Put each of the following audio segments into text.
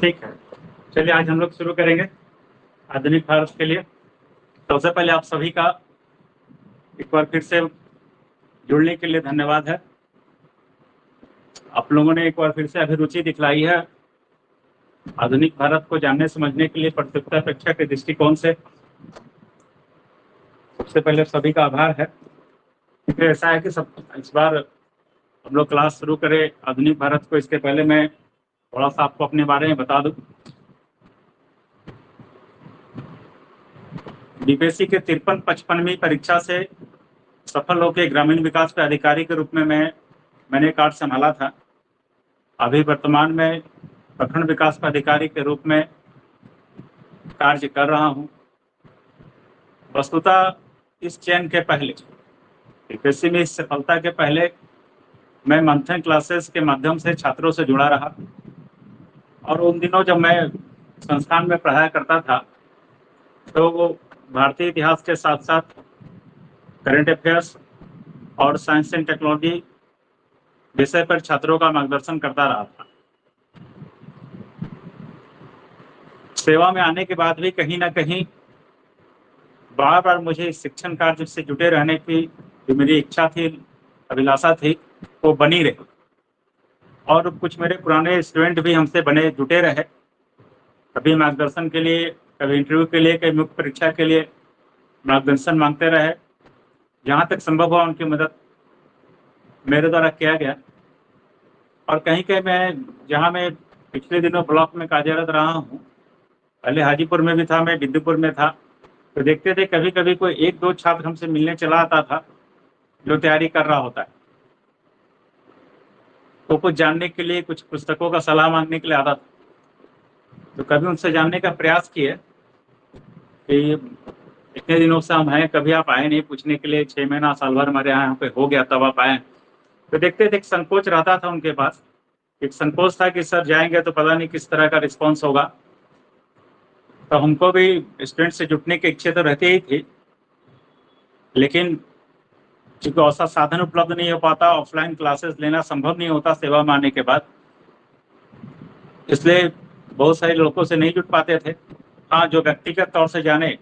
ठीक है। चलिए आज हम लोग शुरू करेंगे आधुनिक भारत के लिए। सबसे पहले आप सभी का एक बार फिर से जुड़ने के लिए धन्यवाद है। आप लोगों ने एक बार फिर से अभिरुचि दिखलाई है आधुनिक भारत को जानने समझने के लिए प्रतियोगिता परीक्षा के दृष्टिकोण से। सबसे पहले सभी का आभार है। क्योंकि ऐसा है कि सब इस बार हम लोग क्लास शुरू करें आधुनिक भारत को, इसके पहले मैं थोड़ा सा आपको अपने बारे में बता दूं। बीपीएससी के 53-55वीं परीक्षा से सफल होकर ग्रामीण विकास के अधिकारी के रूप में मैंने कार्य संभाला था। अभी वर्तमान में प्रखंड विकास पदाधिकारी के रूप में कार्य कर रहा हूं। वस्तुतः इस चयन के पहले, बीपीएससी में इस सफलता के पहले मैं मंथन क्लासेस के माध्यम से छात्रों से जुड़ा रहा। और उन दिनों जब मैं संस्थान में पढ़ाया करता था तो वो भारतीय इतिहास के साथ साथ करंट अफेयर्स और साइंस एंड टेक्नोलॉजी विषय पर छात्रों का मार्गदर्शन करता रहा था। सेवा में आने के बाद भी कहीं ना कहीं बार बार मुझे इस शिक्षण कार्य से जुटे रहने की जो मेरी इच्छा थी, अभिलाषा थी, वो बनी रही। और कुछ मेरे पुराने स्टूडेंट भी हमसे बने जुटे रहे, कभी मार्गदर्शन के लिए, कभी इंटरव्यू के लिए, कभी मुख्य परीक्षा के लिए मार्गदर्शन मांगते रहे। जहाँ तक संभव हुआ उनकी मदद मेरे द्वारा किया गया। और कहीं कहीं जहाँ मैं पिछले दिनों ब्लॉक में कार्यरत रहा हूँ, पहले हाजीपुर में भी था, मैं बिद्दुपुर में था, तो देखते थे कभी कभी कोई एक दो छात्र हमसे मिलने चला आता था जो तैयारी कर रहा होता है, तो कुछ जानने के लिए, कुछ पुस्तकों का सलाह मांगने के लिए आता था। तो कभी उनसे जानने का प्रयास किए कि इतने दिनों से हम हैं, कभी आप आए नहीं पूछने के लिए, 6 महीना साल भर हमारे यहाँ पे हो गया तब आप आए। तो देखते थे एक संकोच रहता था उनके पास, एक संकोच था कि सर जाएंगे तो पता नहीं किस तरह का रिस्पॉन्स होगा। तो हमको भी स्टूडेंट से जुटने की इच्छा तो रहती ही थी, लेकिन चूंकि ऐसा साधन उपलब्ध नहीं हो पाता, ऑफलाइन क्लासेस लेना संभव नहीं होता सेवा में आने के बाद, इसलिए बहुत सारे लोगों से नहीं जुट पाते थे। हाँ, जो व्यक्तिगत तौर से जाने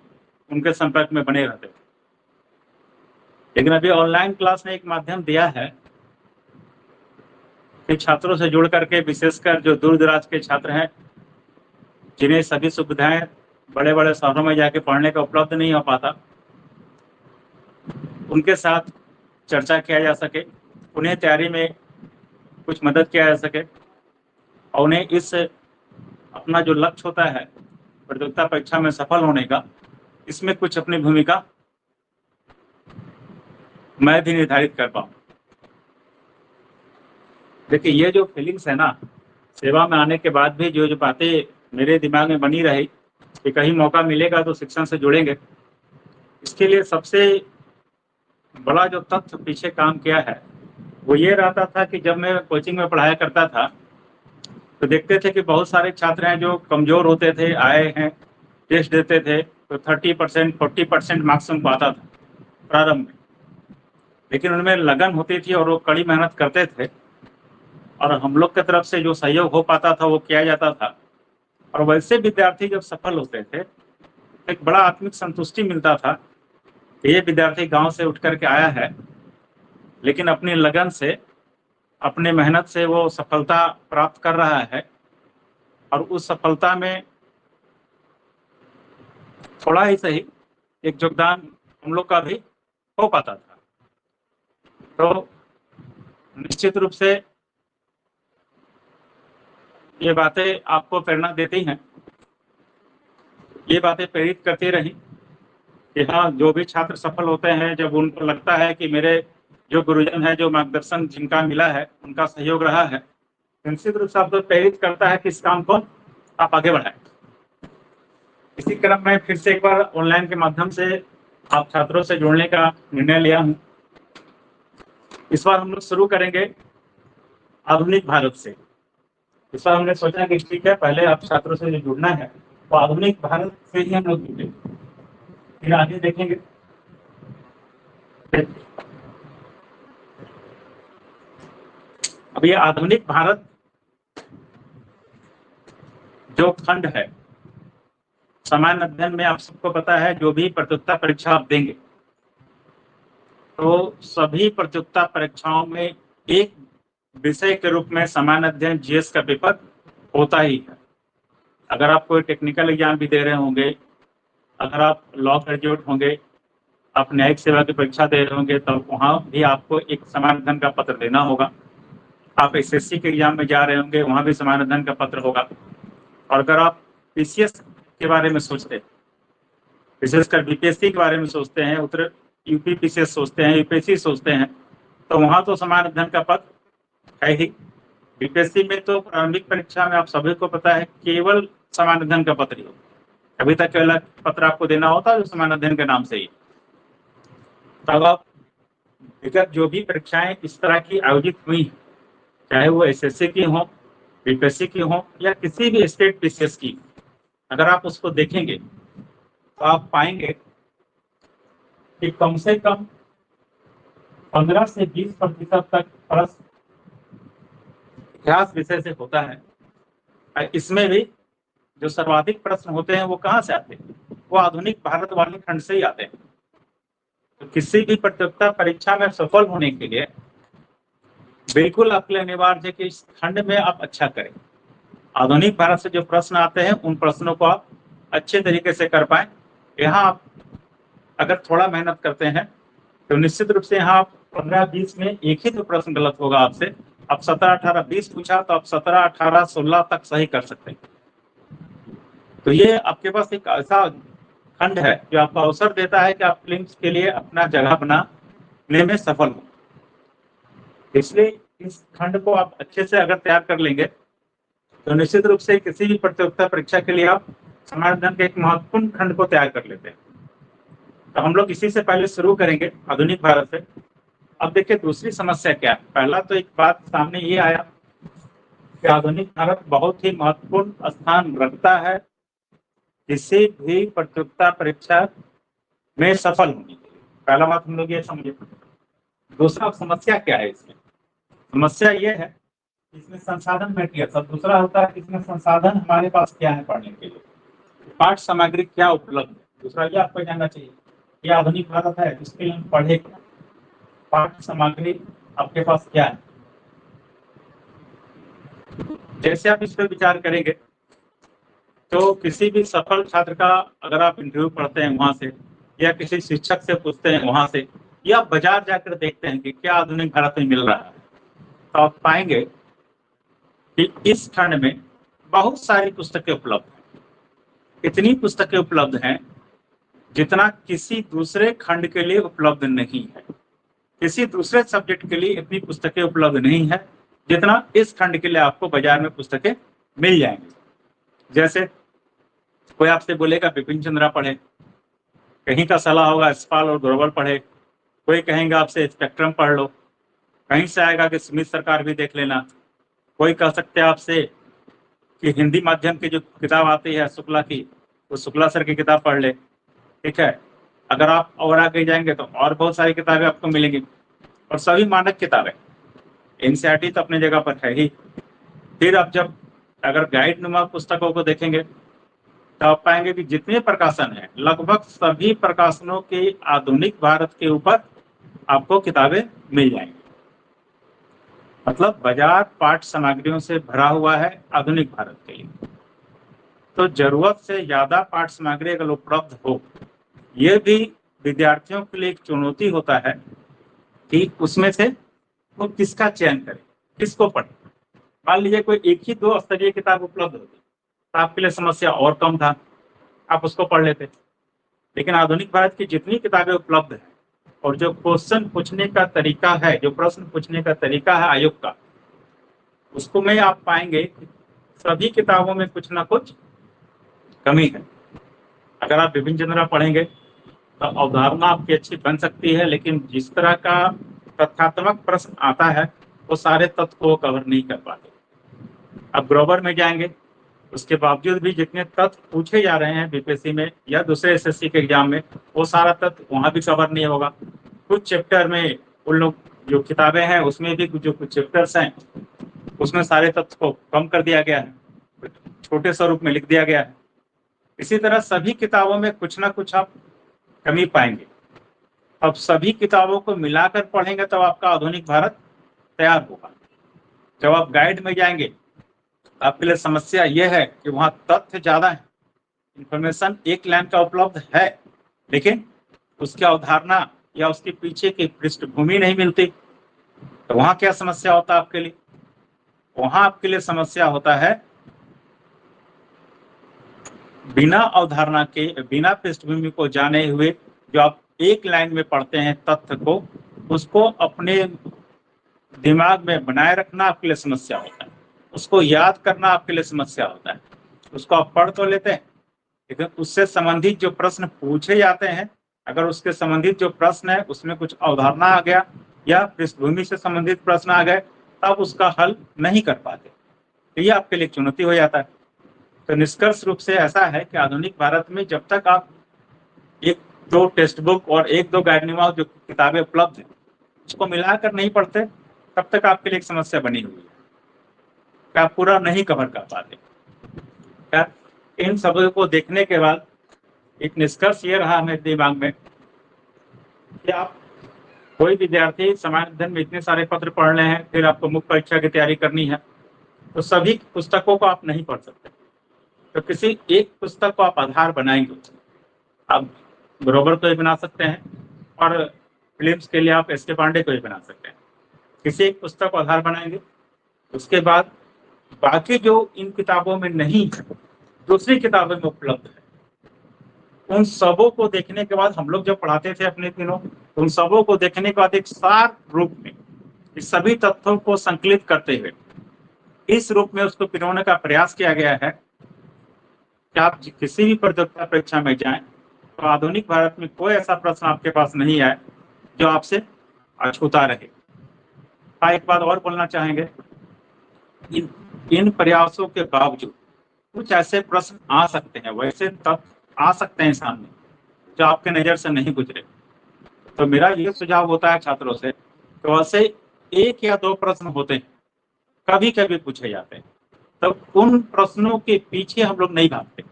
उनके संपर्क में बने रहते थे। लेकिन अभी ऑनलाइन क्लास ने एक माध्यम दिया है कि छात्रों से जुड़ करके, विशेषकर जो दूर दराज के छात्र हैं जिन्हें सभी सुविधाएं बड़े बड़े शहरों में जाके पढ़ने का उपलब्ध नहीं हो पाता, उनके साथ चर्चा किया जा सके, उन्हें तैयारी में कुछ मदद किया जा सके, और उन्हें इस अपना जो लक्ष्य होता है प्रतियोगिता परीक्षा में सफल होने का, इसमें कुछ अपनी भूमिका मैं भी निर्धारित कर पाऊँ। देखिए, ये जो फीलिंग्स है ना, सेवा में आने के बाद भी जो बातें मेरे दिमाग में बनी रही कि कहीं मौका मिलेगा तो शिक्षण से जुड़ेंगे, इसके लिए सबसे बड़ा जो तथ्य पीछे काम किया है वो ये रहता था कि जब मैं कोचिंग में पढ़ाया करता था तो देखते थे कि बहुत सारे छात्र हैं जो कमजोर होते थे, आए हैं, टेस्ट देते थे तो 30% 40% मार्क्स उनको आता था प्रारंभ में, लेकिन उनमें लगन होती थी और वो कड़ी मेहनत करते थे, और हम लोग की तरफ से जो सहयोग हो पाता था वो किया जाता था। और वैसे विद्यार्थी जब सफल होते थे एक बड़ा आत्मिक संतुष्टि मिलता था कि ये विद्यार्थी गांव से उठ करके आया है, लेकिन अपनी लगन से, अपने मेहनत से वो सफलता प्राप्त कर रहा है, और उस सफलता में थोड़ा ही सही एक योगदान हम लोग का भी हो पाता था। तो निश्चित रूप से ये बातें आपको प्रेरणा देती हैं, ये बातें प्रेरित करती रही कि हाँ, जो भी छात्र सफल होते हैं, जब उनको लगता है कि मेरे जो गुरुजन है, जो मार्गदर्शन जिनका मिला है, उनका सहयोग रहा है, निश्चित रूप से आपको प्रेरित करता है कि इस काम को आप आगे बढ़ाएं। इसी क्रम में फिर से एक बार ऑनलाइन के माध्यम से आप छात्रों से जुड़ने का निर्णय लिया हूं। इस बार हम लोग शुरू करेंगे आधुनिक भारत से। इस बार हमने सोचा कि ठीक है, पहले आप छात्रों से जो जुड़ना है तो आधुनिक भारत से ही हम लोग जुड़े, फिर आगे देखेंगे। अब ये आधुनिक भारत जो खंड है सामान्य अध्ययन में, आप सबको पता है जो भी प्रतियोगिता परीक्षा आप देंगे तो सभी प्रतियोगिता परीक्षाओं में एक विषय के रूप में सामान्य अध्ययन जीएस का पेपर होता ही है। अगर आप कोई टेक्निकल एग्जाम भी दे रहे होंगे, अगर आप लॉ ग्रेजुएट होंगे, आप न्यायिक सेवा की परीक्षा दे रहे होंगे, तो वहाँ भी आपको एक सामान्य अध्ययन का पत्र देना होगा। आप एसएससी के एग्जाम में जा रहे होंगे, वहाँ भी सामान्य अध्ययन का पत्र होगा। और अगर आप पीसीएस के बारे में सोचते हैं, विशेषकर बीपीएससी के बारे में सोचते हैं, उत्तर यूपी पीसीएस सोचते हैं, यूपीएससी सोचते हैं, तो वहाँ तो सामान्य अध्ययन का पत्र है ही। बीपीएससी में तो प्रारंभिक परीक्षा में आप सभी को पता है केवल सामान्य अध्ययन का पत्र ही होगा। अभी तक केवल पत्र आपको देना होता है जो सामान्य अध्ययन के नाम से ही। तब आप विगत जो भी परीक्षाएं इस तरह की आयोजित हुई, चाहे वो एसएससी की हो, बीपीएससी की हो या किसी भी स्टेट पीसीएस की, अगर आप उसको देखेंगे तो आप पाएंगे कि कम से कम 15 से 20% तक प्रश्न इतिहास विषय से होता है। इसमें भी जो सर्वाधिक प्रश्न होते हैं वो कहाँ से आते हैं? वो आधुनिक भारत वाले खंड से ही आते हैं। तो किसी भी प्रतियोगिता परीक्षा में सफल होने के लिए बिल्कुल आपके लिए अनिवार्य है कि इस खंड में आप अच्छा करें। आधुनिक भारत से जो प्रश्न आते हैं उन प्रश्नों को आप अच्छे तरीके से कर पाए। यहाँ आप अगर थोड़ा मेहनत करते हैं तो निश्चित रूप से यहाँ आप 15-20 में एक ही तो प्रश्न गलत होगा आपसे। अब 17, 18, 20 पूछा तो आप 17, 18, 16 तक सही कर सकते हैं। तो ये आपके पास एक ऐसा खंड है जो आपको अवसर देता है कि आप फिल्म्स के लिए अपना जगह बनाने में सफल हो। इसलिए इस खंड को आप अच्छे से अगर तैयार कर लेंगे तो निश्चित रूप से किसी भी प्रतियोगिता परीक्षा के लिए आप सामान्य अध्ययन के एक महत्वपूर्ण खंड को तैयार कर लेते हैं। तो हम लोग इसी से पहले शुरू करेंगे आधुनिक भारत से। अब देखिए दूसरी समस्या क्या है। पहला तो एक बात सामने ये आया कि आधुनिक भारत बहुत ही महत्वपूर्ण स्थान रखता है किसी भी प्रतियोगिता परीक्षा में सफल होने के लिए। पहला बात हम लोग ये समझे। दूसरा समस्या क्या है इसमें? समस्या ये है इसमें संसाधन मटेरियल सब दूसरा होता है। इसमें संसाधन हमारे पास क्या है पढ़ने के लिए, पाठ सामग्री क्या उपलब्ध है। दूसरा ये आपको जानना चाहिए कि आधुनिक भारत है इसके लिए हम पढ़े क्या, पाठ सामग्री आपके पास क्या है। जैसे आप इस पर विचार करेंगे तो किसी भी सफल छात्र का अगर आप इंटरव्यू पढ़ते हैं वहां से, या किसी शिक्षक से पूछते हैं वहां से, या बाजार जाकर देखते हैं कि क्या आधुनिक भारत में मिल रहा है, तो आप पाएंगे कि इस खंड में बहुत सारी पुस्तकें उपलब्ध हैं। इतनी पुस्तकें उपलब्ध हैं जितना किसी दूसरे खंड के लिए उपलब्ध नहीं है। किसी दूसरे सब्जेक्ट के लिए इतनी पुस्तकें उपलब्ध नहीं है जितना इस खंड के लिए आपको बाजार में पुस्तकें मिल जाएंगी। जैसे कोई आपसे बोलेगा बिपिन चंद्रा पढ़े, कहीं का सलाह होगा यशपाल और ग्रोवर पढ़े, कोई कहेंगे आपसे स्पेक्ट्रम पढ़ लो, कहीं से आएगा कि स्मिथ सरकार भी देख लेना, कोई कह सकते हैं आपसे कि हिंदी माध्यम की जो किताब आती है शुक्ला की, वो शुक्ला सर की किताब पढ़ ले। ठीक है, अगर आप और आगे जाएंगे तो और बहुत सारी किताबें आपको मिलेंगी और सभी मानक किताबें। एनसीईआरटी तो अपनी जगह पर है ही। फिर आप जब अगर गाइड नुमा पुस्तकों को देखेंगे तो आप पाएंगे कि जितने प्रकाशन हैं लगभग सभी प्रकाशनों के आधुनिक भारत के ऊपर आपको किताबें मिल जाएंगी। मतलब बाजार पाठ सामग्रियों से भरा हुआ है आधुनिक भारत के लिए। तो जरूरत से ज्यादा पाठ सामग्री अगर उपलब्ध हो, ये भी विद्यार्थियों के लिए एक चुनौती होता है कि उसमें से वो किसका चयन करें, किसको पढ़े। मान लीजिए कोई एक ही 2 स्तरीय किताब उपलब्ध होती तो आपके लिए समस्या और कम था, आप उसको पढ़ लेते। लेकिन आधुनिक भारत की जितनी किताबें उपलब्ध है और जो क्वेश्चन पूछने का तरीका है, जो प्रश्न पूछने का तरीका है आयोग का, उसको में आप पाएंगे सभी किताबों में कुछ ना कुछ कमी है। अगर आप बिपिन चंद्रा पढ़ेंगे तो अवधारणा आपकी अच्छी बन सकती है, लेकिन जिस तरह का तथ्यात्मक प्रश्न आता है वो सारे तथ्य को कवर नहीं कर पाते। अब ग्रोवर में जाएंगे, उसके बावजूद भी जितने तथ्य पूछे जा रहे हैं बीपीएससी में या दूसरे एसएससी के एग्जाम में, वो सारा तथ्य वहां भी कवर नहीं होगा। कुछ चैप्टर में उन लोग जो किताबें हैं उसमें भी जो कुछ चैप्टर्स हैं उसमें सारे तथ्य को कम कर दिया गया है। छोटे स्वरूप में लिख दिया गया है। इसी तरह सभी किताबों में कुछ ना कुछ आप कमी पाएंगे। अब सभी किताबों को मिलाकर पढ़ेंगे तब आपका आधुनिक भारत तैयार होगा। जब आप गाइड में जाएंगे आपके लिए समस्या यह है कि वहां तथ्य ज्यादा है, इंफॉर्मेशन एक लाइन का उपलब्ध है, लेकिन उसकी अवधारणा या उसके पीछे की पृष्ठभूमि नहीं मिलती। तो वहां क्या समस्या होता है आपके लिए? वहां आपके लिए समस्या होता है बिना अवधारणा के, बिना पृष्ठभूमि को जाने हुए जो आप एक लाइन में पढ़ते हैं तथ्य को, उसको अपने दिमाग में बनाए रखना आपके लिए समस्या होता है। उसको याद करना आपके लिए समस्या होता है। उसको आप पढ़ तो लेते हैं, लेकिन उससे संबंधित जो प्रश्न पूछे जाते हैं, अगर उसके संबंधित जो प्रश्न है उसमें कुछ अवधारणा आ गया या पृष्ठभूमि से संबंधित प्रश्न आ गए, तब उसका हल नहीं कर पाते। तो ये आपके लिए चुनौती हो जाता है। तो निष्कर्ष रूप से ऐसा है कि आधुनिक भारत में जब तक आप एक दो टेक्स्ट बुक और एक दो गाइडनिमा जो किताबें उपलब्ध है उसको मिलाकर नहीं पढ़ते, तब तक आपके लिए एक समस्या बनी हुई है कि आप पूरा नहीं कवर कर पाते। क्या इन सबों को देखने के बाद एक निष्कर्ष ये रहा मेरे दिमाग में कि आप कोई विद्यार्थी सामान्य अध्ययन में इतने सारे पत्र पढ़ रहे हैं, फिर आपको मुख्य परीक्षा की तैयारी करनी है, तो सभी पुस्तकों को आप नहीं पढ़ सकते। तो किसी एक पुस्तक को आप आधार बनाएंगे। आप ग्रोवर को भी बना सकते हैं और फिल्म्स के लिए आप एस.के. पांडे को भी बना सकते हैं। किसी एक पुस्तक को आधार बनाएंगे, उसके बाद बाकी जो इन किताबों में नहीं है, दूसरी किताबों में उपलब्ध है, उन सबों को देखने के बाद हम लोग जब पढ़ाते थे अपने दिनों, उन सबों को देखने के बाद एक सार रूप में इस सभी तथ्यों को संकलित करते हुए इस रूप में उसको पिरोने का प्रयास किया गया है कि आप किसी भी प्रतियोगिता परीक्षा में जाएं तो आधुनिक भारत में कोई ऐसा प्रश्न आपके पास नहीं आए जो आपसे अछूता रहे। एक बात और बोलना चाहेंगे, इन प्रयासों के बावजूद कुछ ऐसे प्रश्न आ सकते हैं, वैसे तब आ सकते हैं सामने जो आपके नजर से नहीं गुजरे। तो मेरा ये सुझाव होता है छात्रों से कि वैसे एक या दो प्रश्न होते हैं, कभी कभी पूछे जाते हैं, तो उन प्रश्नों के पीछे हम लोग नहीं भागते।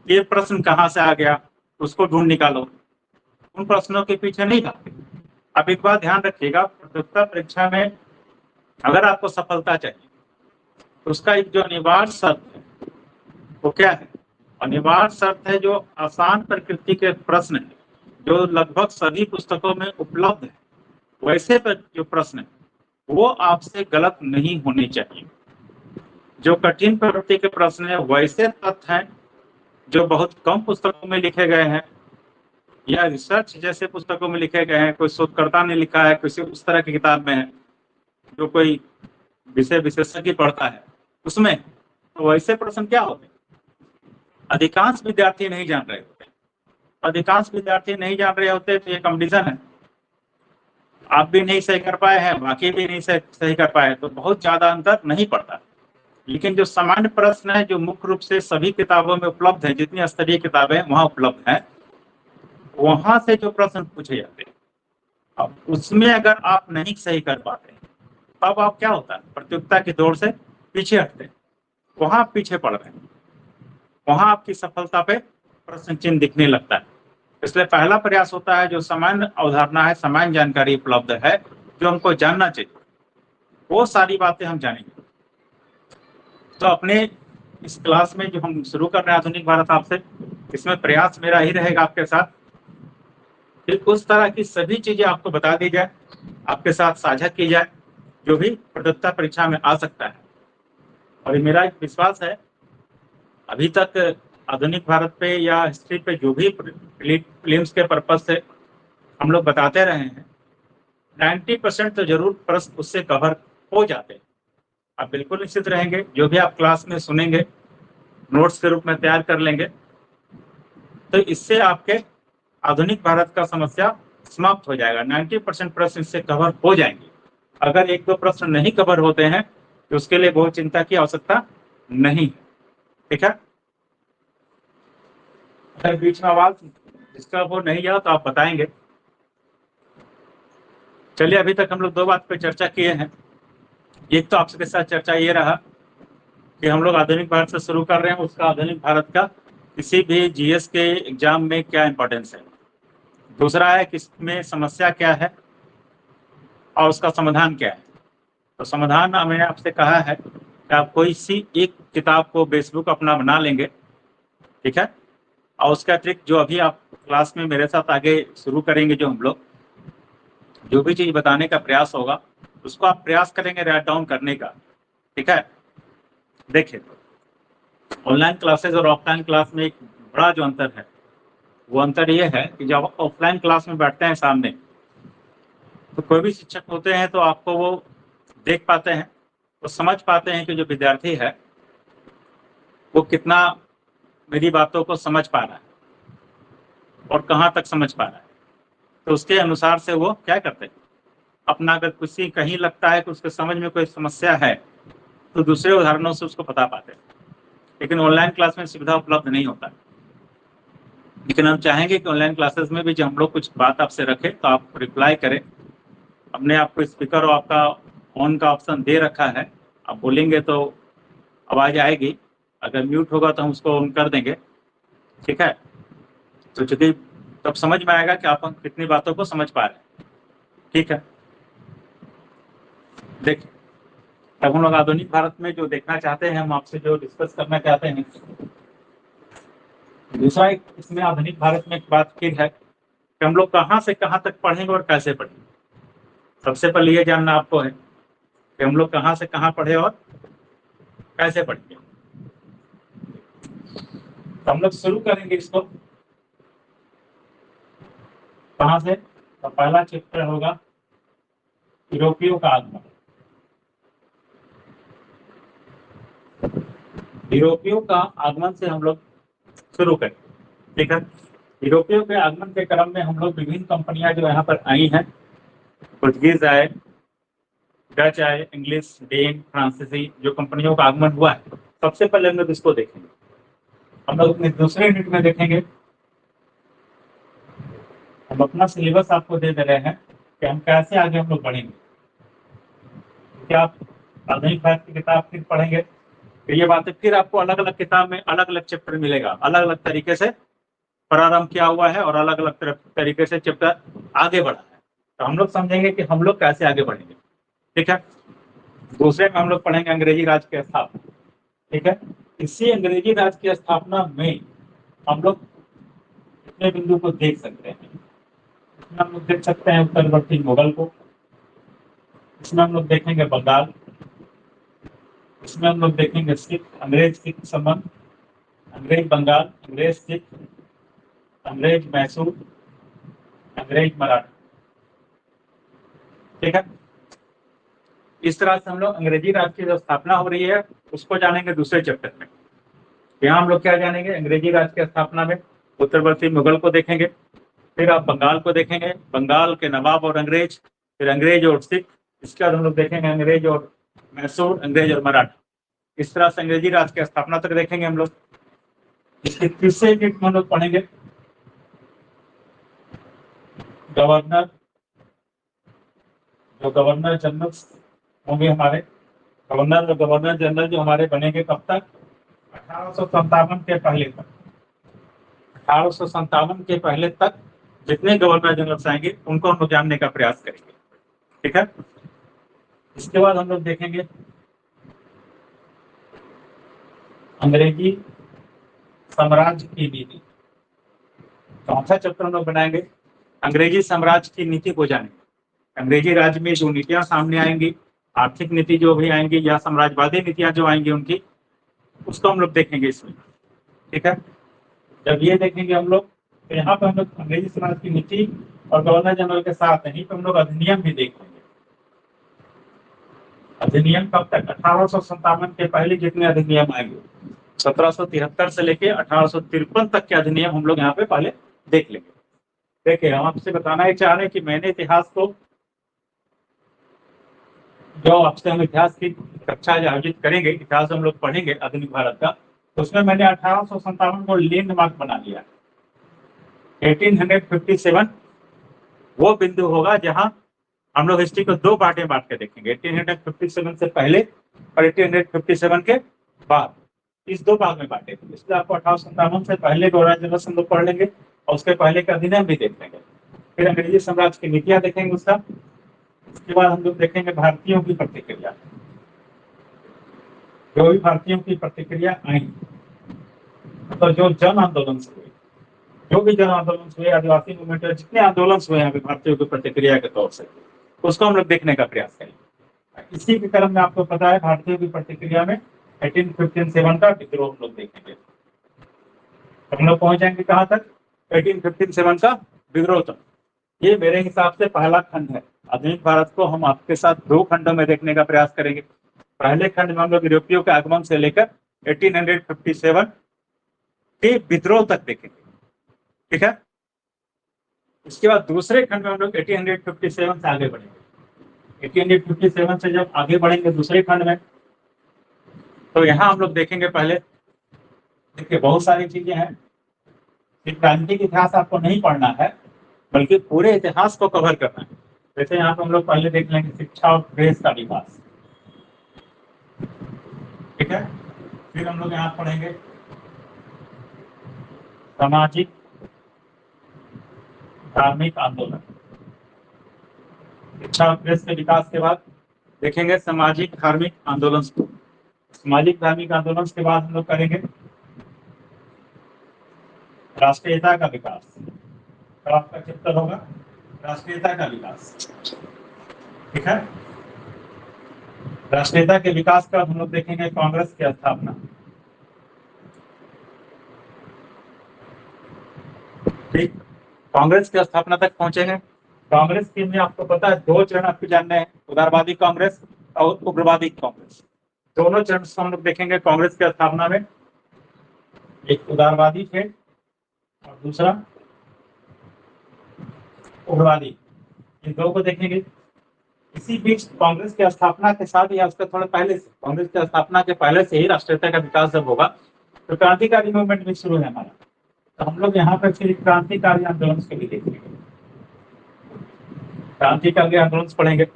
ये प्रश्न कहाँ से आ गया उसको ढूंढ निकालो, उन प्रश्नों के पीछे नहीं भागते। अब एक बात ध्यान रखिएगा, प्रतियोगिता परीक्षा में अगर आपको सफलता चाहिए तो उसका एक जो अनिवार्य शर्त है वो क्या है? अनिवार्य शर्त है जो आसान प्रकृति के प्रश्न है, जो लगभग सभी पुस्तकों में उपलब्ध है, वैसे पर जो प्रश्न है वो आपसे गलत नहीं होने चाहिए। जो कठिन प्रकृति के प्रश्न है वैसे तथ्य हैं जो बहुत कम पुस्तकों में लिखे गए हैं या रिसर्च जैसे पुस्तकों में लिखे गए हैं, कोई शोधकर्ता ने लिखा है, किसी उस तरह की किताब में है जो कोई विषय विशेषज्ञ पढ़ता है उसमें, तो वैसे प्रश्न क्या होते हैं अधिकांश विद्यार्थी नहीं जान रहे होते। अधिकांश विद्यार्थी नहीं जान रहे होते तो ये कंपटीशन है, आप भी नहीं सही कर पाए हैं, बाकी भी नहीं सही कर पाए, तो बहुत ज्यादा अंतर नहीं पड़ता। लेकिन जो सामान्य प्रश्न है जो मुख्य रूप से सभी किताबों में उपलब्ध है, जितनी स्तरीय किताबें वहां उपलब्ध है, वहां से जो प्रश्न पूछे जाते हैं, अब उसमें अगर आप नहीं सही कर पाते तब आप क्या होता है प्रतियोगिता की दौड़ से पीछे हटते हैं, वहां आप पीछे पड़ रहे हैं, वहां आपकी सफलता पे प्रश्न चिन्ह दिखने लगता है। इसलिए पहला प्रयास होता है जो सामान्य अवधारणा है, सामान्य जानकारी उपलब्ध है जो हमको जानना चाहिए, वो सारी बातें हम जानेंगे। तो अपने इस क्लास में जो हम शुरू कर रहे हैं आधुनिक भारत आपसे, इसमें प्रयास मेरा ही रहेगा आपके साथ कि उस तरह की सभी चीजें आपको बता दी जाए, आपके साथ साझा की जाए जो भी प्रतियोगिता परीक्षा में आ सकता है। और मेरा एक विश्वास है अभी तक आधुनिक भारत पे या हिस्ट्री पे जो भी फिल्म्स के पर्पज से हम लोग बताते रहे हैं, 90% तो जरूर प्रश्न उससे कवर हो जाते हैं। आप बिल्कुल निश्चित रहेंगे जो भी आप क्लास में सुनेंगे नोट्स के रूप में तैयार कर लेंगे, तो इससे आपके आधुनिक भारत का समस्या समाप्त हो जाएगा। 90% प्रश्न इससे कवर हो जाएंगे। अगर एक दो प्रश्न नहीं कवर होते हैं तो उसके लिए बहुत चिंता की आवश्यकता नहीं है। ठीक है, अगर बीच में आवाज डिस्टर्ब हो नहीं जाओ तो आप बताएंगे। चलिए, अभी तक हम लोग दो बात पे चर्चा किए हैं। एक तो आपके साथ चर्चा ये रहा कि हम लोग आधुनिक भारत से शुरू कर रहे हैं, उसका आधुनिक भारत का किसी भी जीएस के एग्जाम में क्या इंपॉर्टेंस है। दूसरा है कि इसमें समस्या क्या है और उसका समाधान क्या है। तो समाधान मैंने आपसे कहा है कि आप कोई सी एक किताब को बेसबुक अपना बना लेंगे, ठीक है, और उसका अतिरिक्त जो अभी आप क्लास में मेरे साथ आगे शुरू करेंगे, जो हम लोग जो भी चीज बताने का प्रयास होगा उसको आप प्रयास करेंगे राइट डाउन करने का, ठीक है। देखिए, ऑनलाइन क्लासेस और ऑफलाइन क्लास में एक बड़ा जो अंतर है, वो अंतर ये है कि जब ऑफलाइन क्लास में बैठते हैं सामने, तो कोई भी शिक्षक होते हैं तो आपको वो देख पाते हैं, वो समझ पाते हैं कि जो विद्यार्थी है वो कितना मेरी बातों को समझ पा रहा है और कहाँ तक समझ पा रहा है। तो उसके अनुसार से वो क्या करते हैं, अपना अगर किसी कहीं लगता है कि उसके समझ में कोई समस्या है तो दूसरे उदाहरणों से उसको बता पाते हैं। लेकिन ऑनलाइन क्लास में सुविधा उपलब्ध नहीं होता। लेकिन हम चाहेंगे कि ऑनलाइन क्लासेस में भी जब हम लोग कुछ बात आपसे रखें तो आप रिप्लाई करें। हमने आपको स्पीकर और आपका ऑन का ऑप्शन दे रखा है, आप बोलेंगे तो आवाज़ आएगी, अगर म्यूट होगा तो हम उसको ऑन कर देंगे, ठीक है। तो चूंकि तब समझ में आएगा कि आप कितनी बातों को समझ पा रहे हैं, ठीक है। देखिए, तब हम लोग आधुनिक भारत में जो देखना चाहते हैं, हम आपसे जो डिस्कस करना चाहते हैं, दूसरा एक इसमें आधुनिक भारत में एक बात फिर है कि हम लोग कहाँ से कहाँ तक पढ़ेंगे और कैसे पढ़ेंगे। सबसे पहले ये जानना आपको है कि हम लोग कहाँ से कहाँ पढ़े और कैसे पढ़ेंगे। तो हम लोग शुरू करेंगे इसको कहाँ से। तो पहला चैप्टर होगा यूरोपियों का आगमन। यूरोपियों का आगमन से हम लोग शुरू करें, ठीक है। यूरोपियों के आगमन के क्रम में हम लोग विभिन्न कंपनियां जो यहाँ पर आई हैं, पुर्तगीज आए, डच आए, इंग्लिश, डेन, फ्रांसीसी, जो कंपनियों का आगमन हुआ है, सबसे पहले हम लोग इसको देखेंगे। हम लोग अपने दूसरे यूनिट में देखेंगे। हम अपना सिलेबस आपको दे रहे हैं कि हम कैसे आगे हम लोग बढ़ेंगे। क्या आप आधुनिक भारत की किताब फिर पढ़ेंगे तो ये बातें फिर आपको अलग अलग किताब में अलग अलग चैप्टर मिलेगा, अलग अलग तरीके से प्रारंभ किया हुआ है और अलग अलग तरीके से चैप्टर आगे बढ़ा है। तो हम लोग समझेंगे कि हम लोग कैसे आगे बढ़ेंगे, ठीक है। दूसरे में हम लोग पढ़ेंगे अंग्रेजी राज की स्थापना, ठीक है। इसी अंग्रेजी राज की स्थापना में हम लोग कितने बिंदु को देख सकते हैं। इसमें हम लोग देख सकते हैं उत्तरवर्ती मुगल को, इसमें हम लोग देखेंगे बंगाल, इसमें हम लोग देखेंगे सिख, अंग्रेज सिख संबंध, अंग्रेज बंगाल, अंग्रेज सिख, अंग्रेज मैसूर, अंग्रेज मराठा, ठीक है। इस तरह से हम लोग अंग्रेजी राज की जो स्थापना हो रही है उसको जानेंगे दूसरे चैप्टर में। यहाँ हम लोग क्या जानेंगे, अंग्रेजी राज की स्थापना में उत्तरवर्ती मुगल को देखेंगे, फिर आप बंगाल को देखेंगे, बंगाल के नवाब और अंग्रेज, फिर अंग्रेज और सिख, इसके बाद हम लोग देखेंगे अंग्रेज और मैसूर, अंग्रेज और मराठा। इस तरह से अंग्रेजी राज की स्थापना तक देखेंगे हम लोग। इसके तीसरे यूनिट में हम लोग पढ़ेंगे गवर्नर, जो गवर्नर जनरल होंगे हमारे, गवर्नर और गवर्नर जनरल जो हमारे बनेंगे कब तक, 1857 के पहले तक। 1857 के पहले तक जितने गवर्नर जनरल आएंगे उनको हम लोग जानने का प्रयास करेंगे, ठीक है। इसके बाद हम लोग देखेंगे अंग्रेजी साम्राज्य की नीति। चौथा चैप्टर हम लोग बनाएंगे अंग्रेजी साम्राज्य की नीति को जानेंगे। अंग्रेजी राज्य में जो नीतियां सामने आएंगी, आर्थिक नीति जो भी आएंगी या साम्राज्यवादी नीतियां जो आएंगी उनकी, उसको हम लोग देखेंगे इसमें, ठीक है। जब ये देखेंगे हम लोग तो यहाँ पे हम लोग अंग्रेजी समाज की नीति और गवर्नर जनरल के साथ यहीं पे हम लोग अधिनियम भी देख लेंगे। अधिनियम कब तक, 1857 के पहले जितने अधिनियम आएंगे, 1773 से लेके 1853 तक के अधिनियम हम लोग यहाँ पे पहले देख लेंगे। देखिए, हम आपसे बताना ही चाह रहे हैं कि मैंने इतिहास को, जो आपसे हम इतिहास की कक्षा आयोजित करेंगे, इतिहास हम लोग पढ़ेंगे आधुनिक भारत का, तो उसमें मैंने 1857 को लैंडमार्क बना लिया। 1857 वो बिंदु होगा जहां हम लोग हिस्ट्री को दो पार्ट में बांट के देखेंगे, 1857 से पहले और 1857 के बाद इस दो भाग में बांटे, इसलिए आपको 1857 से पहले का राज्य हम लोग पढ़ लेंगे और उसके पहले का अधिनियम भी देख लेंगे। फिर अंग्रेजी साम्राज्य की नीतियां देखेंगे उसका। उसके बाद हम लोग देखेंगे भारतीयों की प्रतिक्रिया, जो भी भारतीयों की प्रतिक्रिया आई, तो जो जन आंदोलन से हुए, जो भी जन आंदोलन हुए, आदिवासी मूवमेंट, जितने आंदोलन हुए यहाँ पे भारतीयों की प्रतिक्रिया के तौर से, उसको हम लोग देखने का प्रयास करेंगे। इसी के क्रम में आपको पता है भारतीयों की प्रतिक्रिया में 1857 का विद्रोह हम लोग देखेंगे। हम लोग पहुंच जाएंगे कहां तक? 1857 का विद्रोह तक। ये मेरे हिसाब से पहला खंड है। आधुनिक भारत को हम आपके साथ दो खंडों में देखने का प्रयास करेंगे। पहले खंड में हम लोग यूरोपियों के आगमन से लेकर 1857 के विद्रोह तक देखेंगे, ठीक है। इसके बाद दूसरे खंड में हम लोग 1857 से आगे बढ़ेंगे। 1857 से जब आगे बढ़ेंगे दूसरे खंड में, तो यहाँ हम लोग देखेंगे पहले, देखिए बहुत सारी चीजें हैं। क्रांति का इतिहास आपको नहीं पढ़ना है, बल्कि पूरे इतिहास को कवर करना है। जैसे यहाँ पे हम लोग पहले देख लेंगे शिक्षा और प्रेस का विकास, ठीक है। फिर हम लोग यहाँ पढ़ेंगे सामाजिक धार्मिक आंदोलन। शिक्षा और प्रेस के विकास के बाद देखेंगे सामाजिक धार्मिक आंदोलन। सामाजिक धार्मिक आंदोलन के बाद हम लोग करेंगे राष्ट्रीयता का विकास। तो आपका चैप्टर होगा राष्ट्रीयता का विकास, ठीक है। राष्ट्रीयता के विकास का हम लोग देखेंगे कांग्रेस की स्थापना, ठीक। कांग्रेस की स्थापना तक पहुंचेंगे। कांग्रेस के में आपको पता है दो चरण आपको जानने हैं, उदारवादी कांग्रेस और उग्रवादी कांग्रेस। दोनों चरण से हम लोग देखेंगे कांग्रेस की स्थापना में। एक उदारवादी थे और दूसरा उग्रवादी, इन दो को देखेंगे। इसी बीच कांग्रेस की स्थापना के साथ या उसके थोड़ा पहले से, कांग्रेस की स्थापना के पहले से ही राष्ट्रीयता का विकास जब होगा तो क्रांतिकारी मूवमेंट भी शुरू है हमारा। तो हम लोग यहाँ पर फिर क्रांतिकारी आंदोलन को भी देखेंगे, क्रांतिकारी आंदोलन पढ़ेंगे।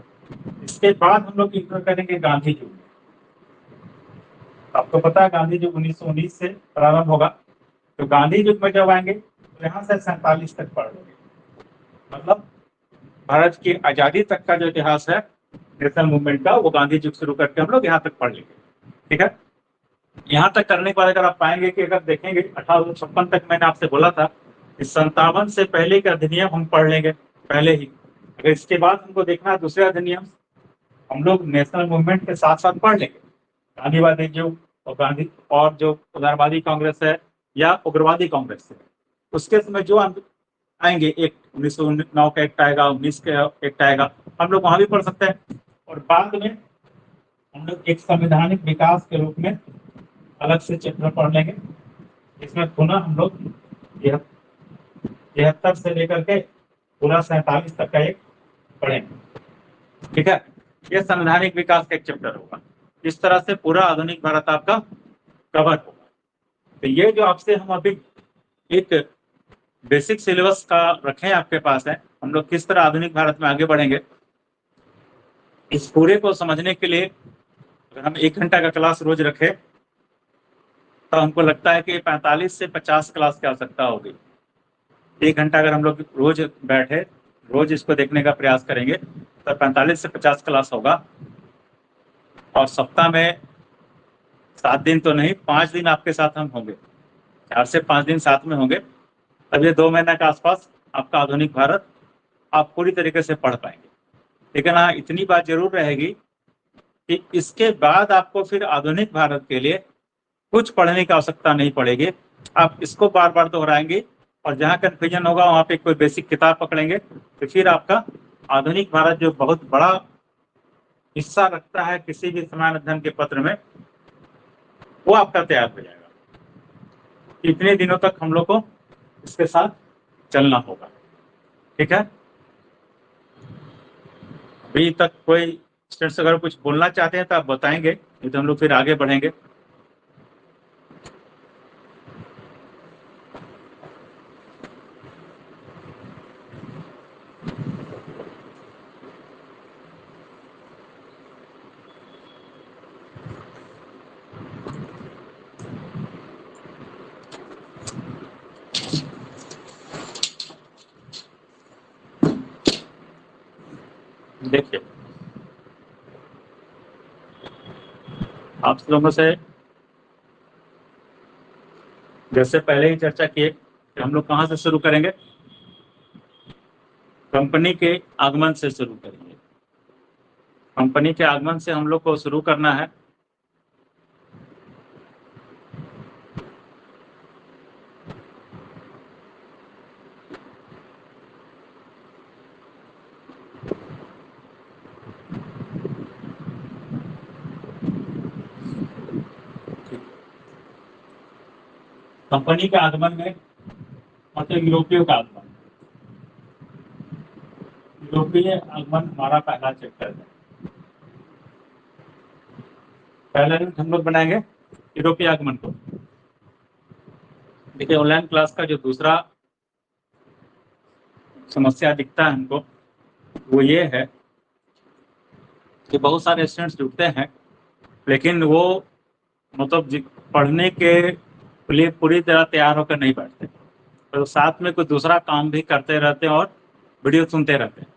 इसके बाद हम लोग इंटर करेंगे गांधी युग। आपको पता है गांधी युग 1919 से प्रारंभ होगा। तो गांधी युग में जब आएंगे तो यहाँ से 47 तक पढ़ लेंगे, मतलब भारत की आजादी तक का जो इतिहास है नेशनल मूवमेंट का, वो गांधी युग शुरू करके हम लोग यहाँ तक पढ़ लेंगे, ठीक है। यहाँ तक करने के बाद अगर आप पाएंगे कि अगर देखेंगे 1856 तक, मैंने आपसे बोला था कि 57 से पहले का अधिनियम हम पढ़ लेंगे पहले ही। अगर इसके बाद हमको देखना है दूसरे अधिनियम, हम लोग नेशनल मूवमेंट के साथ साथ पढ़ लेंगे गांधीवादी युग और गांधी और जो उदारवादी कांग्रेस है या उग्रवादी कांग्रेस है, उसके समय जो आएंगे, एक 1909 का एक्ट आएगा, 19 का एक्ट आएगा, हम लोग वहां भी पढ़ सकते हैं। और बाद में हम लोग एक संवैधानिक विकास के रूप में अलग से चैप्टर पढ़ लेंगे। इसमें पुनः हम लोग 73 से लेकर के पूरा 47 तक का एक पढ़ेंगे, ठीक है। यह संवैधानिक विकास का एक चैप्टर होगा। इस तरह से पूरा आधुनिक भारत आपका कवर होगा। तो ये जो आपसे हम अभी एक बेसिक सिलेबस का रखें आपके पास है, हम लोग किस तरह आधुनिक भारत में आगे बढ़ेंगे, इस पूरे को समझने के लिए अगर हम 1 घंटा का क्लास रोज रखें तो हमको लगता है कि 45 से 50 क्लास की आवश्यकता होगी। 1 घंटा अगर हम लोग रोज बैठे, रोज इसको देखने का प्रयास करेंगे तो 45 से 50 क्लास होगा। और सप्ताह में 7 दिन तो नहीं, 5 दिन आपके साथ हम होंगे, 4 से 5 दिन साथ में होंगे। अब ये 2 महीने के आसपास आपका आधुनिक भारत आप पूरी तरीके से पढ़ पाएंगे। लेकिन हाँ, इतनी बात जरूर रहेगी कि इसके बाद आपको फिर आधुनिक भारत के लिए कुछ पढ़ने की आवश्यकता नहीं पड़ेगी। आप इसको बार बार दोहराएंगे और जहाँ कंफ्यूजन होगा वहाँ पे कोई बेसिक किताब पकड़ेंगे तो फिर आपका आधुनिक भारत जो बहुत बड़ा हिस्सा रखता है किसी भी समान अध्ययन के पत्र में, वो आपका तैयार हो जाएगा। इतने दिनों तक हम लोग को इसके साथ चलना होगा, ठीक है। अभी तक कोई स्टूडेंट्स अगर कुछ बोलना चाहते हैं तो आप बताएंगे, नहीं तो हम लोग फिर आगे बढ़ेंगे। आप लोगों से जैसे पहले ही चर्चा किए कि हम लोग कहाँ से शुरू करेंगे, कंपनी के आगमन से शुरू करेंगे। कंपनी के आगमन से हम लोग को शुरू करना है। कंपनी के आगमन में मतलब यूरोपियों का आगमन, यूरोपीय आगमन हमारा पहला चैप्टर है। पहला यूनिट हम लोग बनाएंगे यूरोपीय आगमन को। देखिए ऑनलाइन क्लास का जो दूसरा समस्या दिखता है हमको वो ये है कि बहुत सारे स्टूडेंट्स जुड़ते हैं लेकिन वो मतलब पढ़ने के लिए पूरी तरह तैयार होकर नहीं बैठते, तो साथ में कुछ दूसरा काम भी करते रहते हैं और वीडियो सुनते रहते हैं।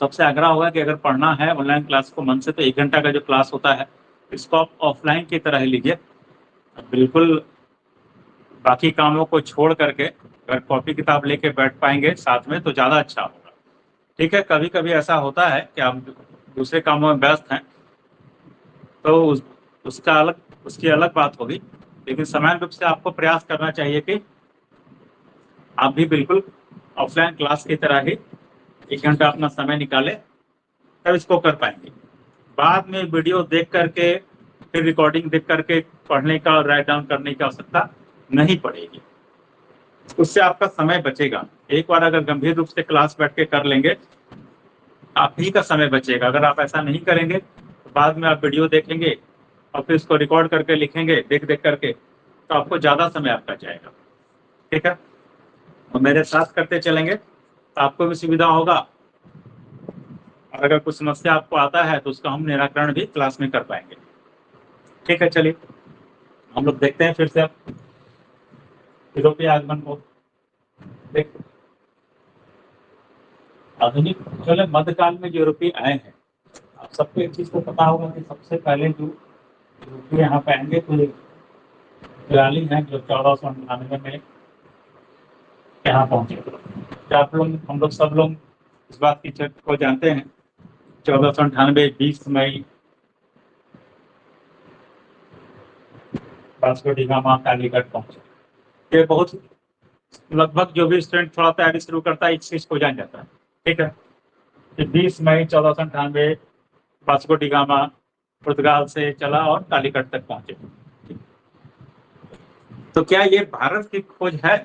सबसे आग्रह होगा कि अगर पढ़ना है ऑनलाइन क्लास को मन से तो 1 घंटा का जो क्लास होता है इसको आप ऑफलाइन की तरह ही लीजिए। बिल्कुल बाकी कामों को छोड़ करके अगर कॉपी किताब लेके बैठ पाएंगे साथ में तो ज़्यादा अच्छा होगा। ठीक है, कभी कभी ऐसा होता है कि आप दूसरे कामों में व्यस्त हैं तो उसकी अलग बात होगी, लेकिन समान रूप से आपको प्रयास करना चाहिए कि आप भी बिल्कुल ऑफलाइन क्लास की तरह ही 1 घंटा अपना समय निकाले तब इसको कर पाएंगे। बाद में वीडियो देख करके फिर रिकॉर्डिंग देख करके पढ़ने का और राइट डाउन करने की आवश्यकता नहीं पड़ेगी, उससे आपका समय बचेगा। एक बार अगर गंभीर रूप से क्लास बैठ के कर लेंगे आप ही का समय बचेगा। अगर आप ऐसा नहीं करेंगे तो बाद में आप वीडियो देखेंगे और फिर इसको रिकॉर्ड करके लिखेंगे देख देख करके, तो आपको ज़्यादा समय आपका जाएगा। ठीक है, और मेरे साथ करते चलेंगे तो आपको भी सुविधा होगा, और अगर कुछ समस्या आपको आता है तो उसका हम निराकरण भी क्लास में कर पाएंगे। ठीक है, चलिए हम लोग देखते हैं फिर से अब यूरोपीय आगमन को। देख आधुनिक चले मध्यकाल में जो यूरोपीय आए हैं, आप सबको एक चीज को पता होगा कि सबसे पहले जो यूरोपीय यहाँ पे आएंगे तो इजरायली हैं जो 1498 में यहाँ पहुंचे। क्या आप लोग हम लोग सब लोग इस बात की चर्चा को जानते हैं? 1498 20 मई वास्को डी गामा कालीकट पहुंचे। ये बहुत लगभग जो भी स्टूडेंट थोड़ा तैयारी शुरू करता है इस चीज को जान जाता है। ठीक है, 20 मई 1498 वास्को डी गामा पुर्तगाल से चला और कालीकट तक पहुंचे। तो क्या ये भारत की खोज है?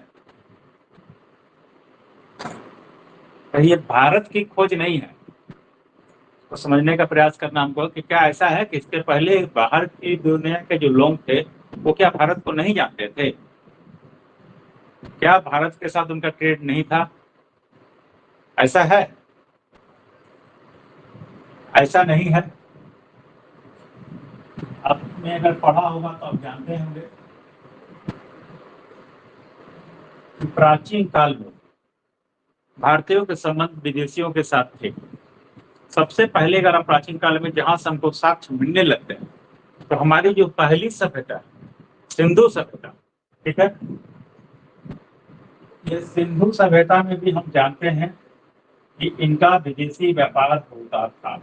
ये भारत की खोज नहीं है। तो समझने का प्रयास करना हमको कि क्या ऐसा है कि इसके पहले बाहर की दुनिया के जो लोग थे वो क्या भारत को नहीं जानते थे? क्या भारत के साथ उनका ट्रेड नहीं था? ऐसा है? ऐसा नहीं है। आपने अगर पढ़ा होगा तो आप जानते होंगे कि प्राचीन काल में भारतीयों के संबंध विदेशियों के साथ थे। सबसे पहले अगर आप प्राचीन काल में जहां से हमको साक्ष्य मिलने लगते हैं तो हमारी जो पहली सभ्यता सिंधु सभ्यता, ठीक है, ये सिंधु सभ्यता में भी हम जानते हैं कि इनका विदेशी व्यापार होता था।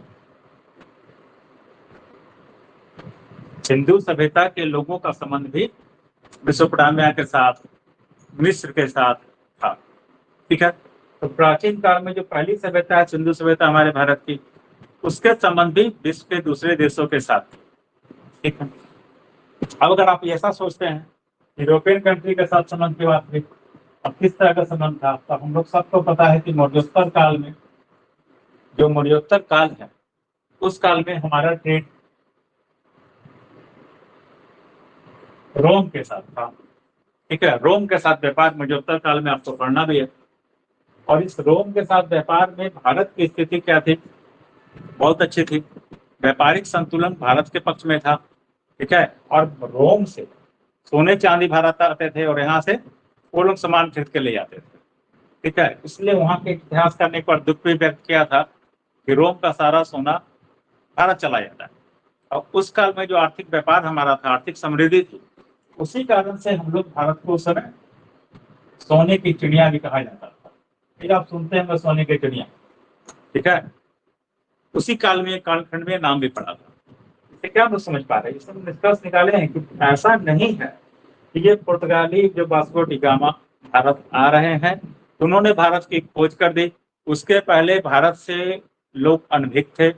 सिंधु सभ्यता के लोगों का संबंध भी मेसोपोटामिया के साथ, मिस्र के साथ था। ठीक है, तो प्राचीन काल में जो पहली सभ्यता है सिंधु सभ्यता हमारे भारत की, उसके संबंध भी विश्व के दूसरे देशों के साथ। ठीक है, अब अगर आप ऐसा सोचते हैं यूरोपियन कंट्री के साथ संबंध की बात हुई, अब किस तरह का संबंध था? तो हम लोग सबको पता है कि मौर्योत्तर काल में, जो मौर्योत्तर काल है उस काल में हमारा ट्रेड रोम के साथ था। ठीक है, रोम के साथ व्यापार मौर्योत्तर काल में आपको पढ़ना भी है। और इस रोम के साथ व्यापार में भारत की स्थिति क्या थी? बहुत अच्छी थी। व्यापारिक संतुलन भारत के पक्ष में था। ठीक है, और रोम से सोने चांदी भारत आते थे और यहाँ से वो लोग सामान खरीद के ले जाते थे। ठीक है, इसलिए वहाँ के इतिहास करने पर दुख भी व्यक्त किया था कि रोम का सारा सोना सारा चला जाता है। और उस काल में जो आर्थिक व्यापार हमारा था, आर्थिक समृद्धि थी, उसी कारण से हम लोग भारत को उस समय सोने की चिड़िया भी कहा जाता था। फिर आप सुनते हैं सोने की चिड़िया, ठीक है, उसी काल में, कालखंड में नाम भी पड़ा था। इससे क्या हम समझ पा रहे हैं, इससे निष्कर्ष निकाले हैं कि ऐसा नहीं है कि ये पुर्तगाली जो वास्को डी गामा भारत आ रहे हैं तो उन्होंने भारत की खोज कर दी। उसके पहले भारत से लोग अनभिज्ञ थे,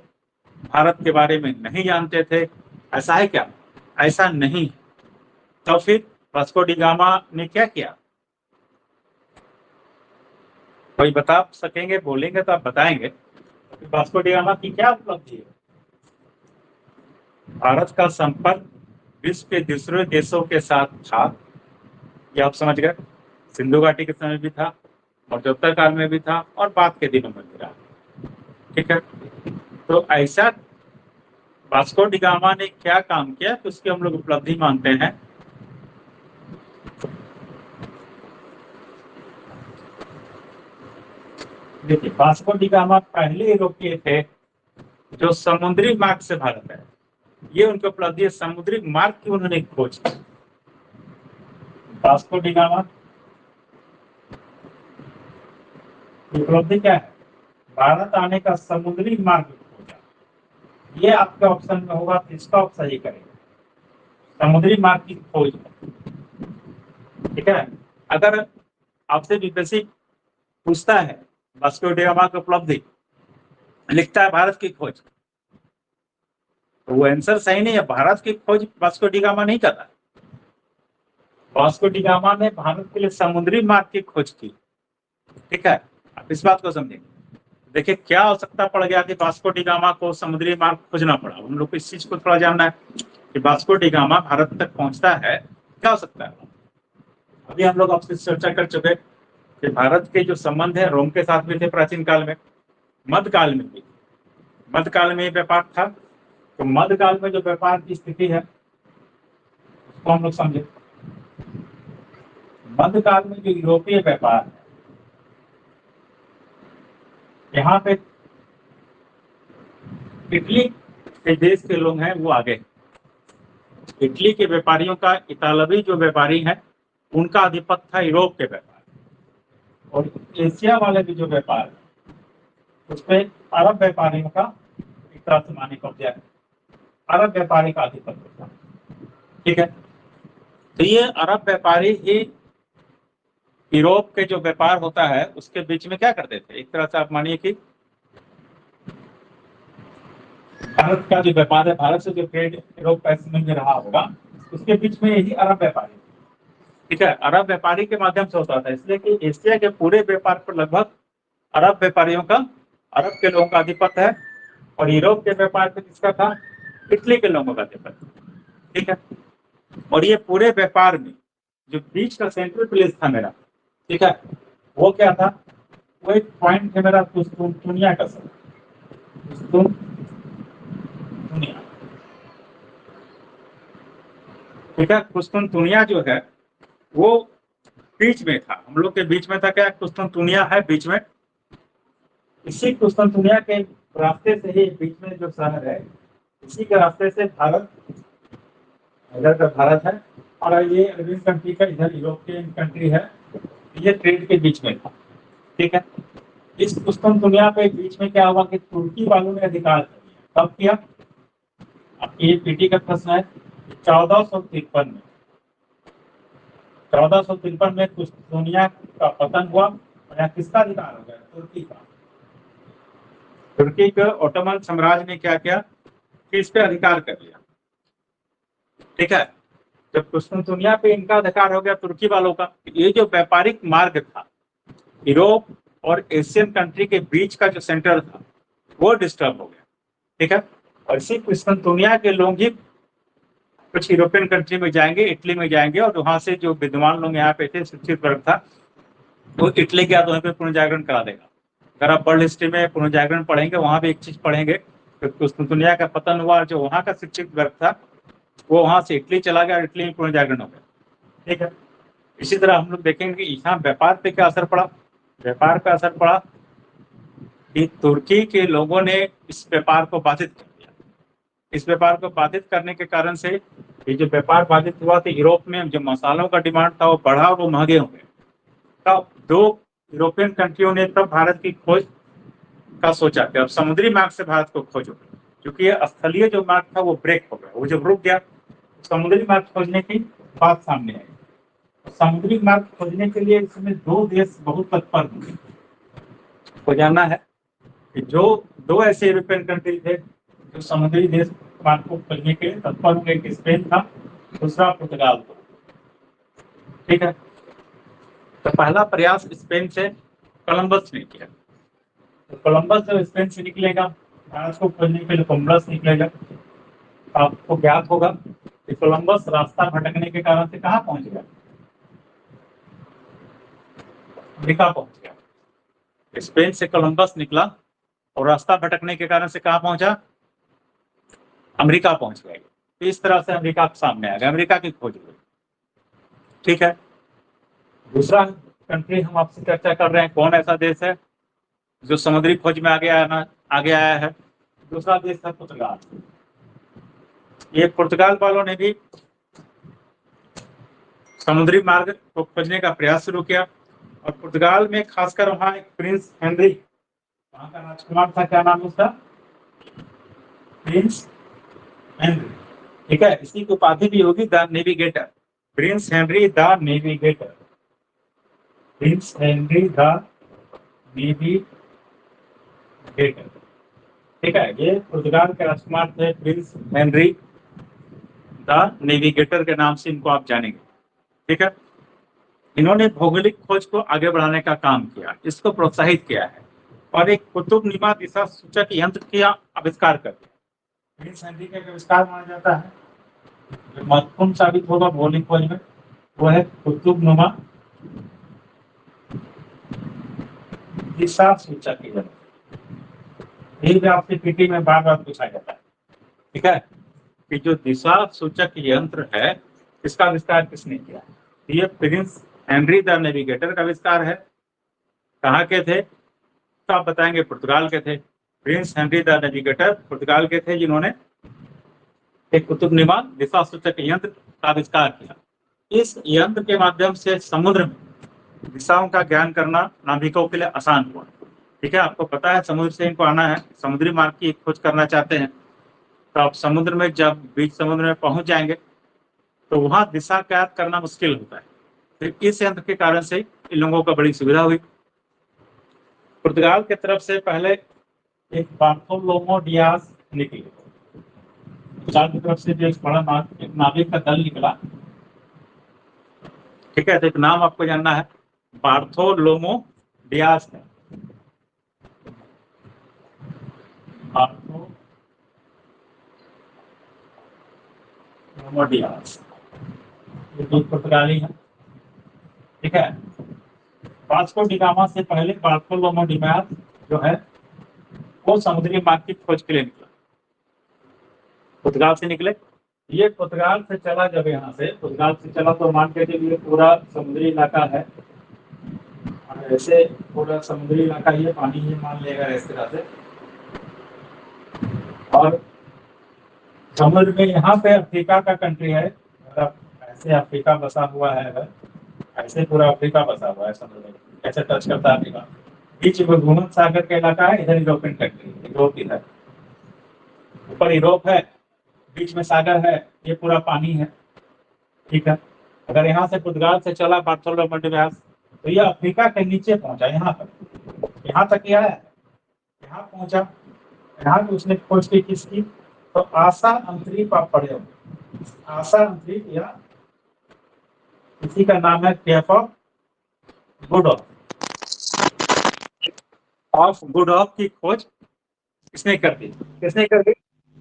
भारत के बारे में नहीं जानते थे, ऐसा है क्या? ऐसा नहीं। तो फिर वास्को डी गामा ने क्या किया? कोई बता सकेंगे, बोलेंगे तो आप बताएंगे वास्को डी गामा की क्या उपलब्धि है? भारत का संपर्क विश्व के दूसरे देशों के साथ था, ये आप समझ गए। सिंधु घाटी के समय भी था, मध्योत्तर काल में भी था, और बाद के दिनों में भी रहा, ठीक है। तो ऐसा वास्को डी गामा ने क्या काम किया तो उसकी हम लोग उपलब्धि मानते हैं। देखिए, वास्को डी गामा पहले यूरोपीय थे जो समुद्री मार्ग से भारत है, ये उनकी उपलब्धि है। समुद्री मार्ग की उन्होंने खोज की। वास्को डी गामा उपलब्धि क्या है? भारत आने का समुद्री मार्ग खोजा। ये आपका ऑप्शन में होगा तो इसका आप सही करेंगे, समुद्री मार्ग की खोज, ठीक है। अगर आपसे बीपीएससी पूछता है वास्को डी गामा की उपलब्धि, लिखता है भारत की खोज, तो वो आंसर सही नहीं है। भारत की खोज वास्को डी गामा नहीं करता। वास्को डी गामा ने भारत के लिए समुद्री मार्ग की खोज की, ठीक है। आप इस बात को समझेंगे। देखिए, क्या आवश्यकता पड़ गया कि वास्को डी गामा को समुद्री मार्ग खोजना पड़ा। हम लोग को इस चीज को थोड़ा जानना है कि वास्को डी गामा भारत तक पहुंचता है, क्या हो सकता है। अभी हम लोग आपसे चर्चा कर चुके कि भारत के जो संबंध है रोम के साथ भी थे प्राचीन काल में, मध्यकाल में भी। मध्यकाल में व्यापार था, तो मध्यकाल में जो व्यापार की स्थिति है उसको हम लोग समझे। मध्यकाल में जो यूरोपीय व्यापार है, यहाँ पे इटली के देश के लोग हैं वो आगे। इटली के व्यापारियों का, इतालवी जो व्यापारी हैं उनका आधिपत्य था यूरोप के व्यापार, और एशिया वाले भी जो व्यापार है उस पर अरब व्यापारियों का एक तरह से माने कब्जा है। अरब व्यापारी का आधिपत्य था, ठीक है। तो ये अरब व्यापारी ही यूरोप के जो व्यापार होता है उसके बीच में क्या करते थे, एक तरह से आप मानिए कि भारत का जो व्यापार है, भारत से जो ट्रेड यूरोप में रहा होगा, उसके बीच में यही अरब व्यापारी, ठीक है, अरब व्यापारी के माध्यम से होता था। इसलिए कि एशिया के पूरे व्यापार पर लगभग अरब व्यापारियों का, अरब के लोगों का आधिपत्य है, और यूरोप के व्यापार पर किसका था? इटली के लोगों का आधिपत्य, ठीक है। और ये पूरे व्यापार में जो बीच का सेंट्रल प्लेस था मेरा, ठीक है, वो क्या था? वो एक पॉइंट है मेरा कुस्तुनतुनिया का सर, कुस्तुनतुनिया, ठीक है। कुस्तुनतुनिया जो है वो बीच में था, हम लोग के बीच में था। क्या कुस्तुनतुनिया है बीच में? इसी कुस्तुनतुनिया के रास्ते से ही बीच में जो शहर है, इसी के रास्ते से भारत, इधर का भारत है, और ये अरबियन कंट्री का इधर यूरोपियन कंट्री है, ये ट्रेड के बीच में था, ठीक है। इस कुस्तुनतुनिया पे बीच में क्या हुआ कि तुर्की वालों ने अधिकार कर लिया। कब किया? अब ये पीटी का प्रश्न है। 1453 में, 1453 में कुस्तुनतुनिया का पतन हुआ, और यहाँ किसका अधिकार हो गया? तुर्की का। तुर्की के ओटोमन साम्राज्य ने क्या किया कि इस पे अधिकार कर लिया, ठीक है। जब कुस्तुनतुनिया पे इनका अधिकार हो गया तुर्की वालों का, ये जो व्यापारिक मार्ग था यूरोप और एशियन कंट्री के बीच का जो सेंटर था वो डिस्टर्ब हो गया, ठीक है। और इसी कुस्तुनतुनिया के लोग ही कुछ यूरोपियन कंट्री में जाएंगे, इटली में जाएंगे, और वहां से जो विद्वान लोग यहाँ पे थे, शिक्षित वर्ग था, वो इटली गया तो वहीं पे पुनर्जागरण करा देगा। अगर आप वर्ल्ड हिस्ट्री में पुनर्जागरण पढ़ेंगे, वहां भी एक चीज पढ़ेंगे, कुस्तुनतुनिया का पतन हुआ, जो वहां का शिक्षित वर्ग था वो वहां से इटली चला गया, इटली में पुनर्जागरण हो गया, ठीक है। इसी तरह हम लोग देखेंगे कि यहाँ व्यापार पे क्या असर पड़ा। व्यापार पे असर पड़ा कि तुर्की के लोगों ने इस व्यापार को बाधित कर दिया, इस व्यापार को बाधित करने के कारण से ये जो व्यापार बाधित हुआ तो यूरोप में जो मसालों का डिमांड था वो बढ़ा, वो महंगे हो गए। तब दो यूरोपियन कंट्रियों ने तब भारत की खोज का सोचा कि अब समुद्री मार्ग से भारत को खोजो, क्योंकि ये स्थलीय जो मार्ग था वो ब्रेक हो गया, वो जब रुक गया समुद्री मार्ग खोजने की बात सामने आई। समुद्री मार्ग खोजने के लिए इसमें दो देश बहुत तत्पर हुए। को जानना है कि जो दो ऐसे यूरोपियन कंट्री थे जो समुद्री देश मार्ग को खोजने के लिए तत्पर हुए, एक स्पेन था, दूसरा पुर्तगाल था। ठीक है, तो पहला प्रयास स्पेन से कोलंबस ने किया। तो कोलंबस जब स्पेन से निकलेगा भारत को खोजने के लिए, कोलंबस निकलेगा, आपको ज्ञात होगा कि कोलंबस रास्ता भटकने के कारण से कहाँ पहुंच गया? अमेरिका पहुंच गया। स्पेन से कोलंबस निकला और रास्ता भटकने के कारण से कहाँ पहुंचा? अमेरिका पहुंच गया। तो इस तरह से अमेरिका सामने आ गया, अमेरिका की खोज हुई। ठीक है, दूसरा कंट्री हम आपसे चर्चा कर रहे हैं, कौन ऐसा देश है जो समुद्री खोज में आगे आया है? दूसरा देश है पुर्तगाल। ये पुर्तगाल वालों ने भी समुद्री मार्ग को खोजने का प्रयास शुरू किया और पुर्तगाल में खासकर वहां एक प्रिंस हेनरी, वहां का राजकुमार था, क्या नाम उसका? Prince Henry. ठीक है, इसकी उपाधि भी होगी the navigator, Prince Henry the navigator, Prince Henry the navigator. ठीक है, ये पुर्तगाल के राजकुमार थे प्रिंस हेनरी द नेविगेटर के नाम से इनको आप जानेंगे। ठीक है, इन्होंने भौगोलिक खोज को आगे बढ़ाने का काम किया, इसको प्रोत्साहित किया है और एक कुतुबनुमा दिशा सूचक यंत्र का आविष्कार कर दिया। प्रिंस हेनरी का आविष्कार माना जाता है जो महत्वपूर्ण साबित होगा भौगोलिक खोज में, वो है कुतुबनुमा दिशा सूचक यंत्र। ये भी आपसे पीटी में बार बार पूछा जाता है। ठीक है, कि जो दिशा सूचक यंत्र है इसका आविष्कार किसने किया? ये प्रिंस हेनरी द नेविगेटर का आविष्कार है। कहाँ के थे तो आप बताएंगे? पुर्तगाल के थे। प्रिंस हेनरी द नेविगेटर पुर्तगाल के थे जिन्होंने एक कुतुबनुमा दिशा सूचक यंत्र का आविष्कार किया। इस यंत्र के माध्यम से समुद्र में दिशाओं का ज्ञान करना नाविकों के लिए आसान हुआ। ठीक है, आपको पता है समुद्र से इनको आना है, समुद्री मार्ग की खोज करना चाहते हैं, तो आप समुद्र में जब बीच समुद्र में पहुंच जाएंगे तो वहां दिशा ज्ञात करना मुश्किल होता है। तो इस यंत्र के कारण से इन लोगों को बड़ी सुविधा हुई। पुर्तगाल की तरफ से पहले एक बार्थोलोमो डियाज निकले, पुर्तगाल की तरफ से जो एक बड़ा नाविक का दल निकला। ठीक है, तो एक नाम आपको जानना है, बार्थोलोमो डियाज है। बार्थोलोमो डियाज ये दो पुर्तगाली है। ठीक है, वास्को डी गामा से पहले बार्थोलोमो डियाज जो है वो समुद्री मार्ग की खोज के लिए निकला, पुर्तगाल से निकले। ये पुर्तगाल से चला, जब यहाँ से पुर्तगाल से चला तो मान के चलिए पूरा समुद्री इलाका है, ऐसे पूरा समुद्री इलाका ये पानी ही मान लेगा इस तरह से, और समुद्र में यहाँ पे अफ्रीका का कंट्री है, ऐसे अफ्रीका बसा हुआ है, ऐसे पूरा अफ्रीका बसा हुआ है समुद्र में, कैसे टच करता है अफ्रीका। बीच में भूमध्य सागर का इलाका है, इधर यूरोपियन कंट्री, यूरोप इधर, ऊपर यूरोप है, बीच में सागर है, ये पूरा पानी है। ठीक है, अगर यहाँ से पुर्तगाल से चला बार्थोलोमो डियाज तो ये अफ्रीका के नीचे पहुंचा, यहाँ तक यह है, यहाँ पहुंचा। यहाँ भी उसने खोज की किसकी? तो आशा अंतरीप आप पढ़े हो, आशा अंतरीप, या इसी का नाम है केप ऑफ गुड ऑफ की खोज किसने कर दी?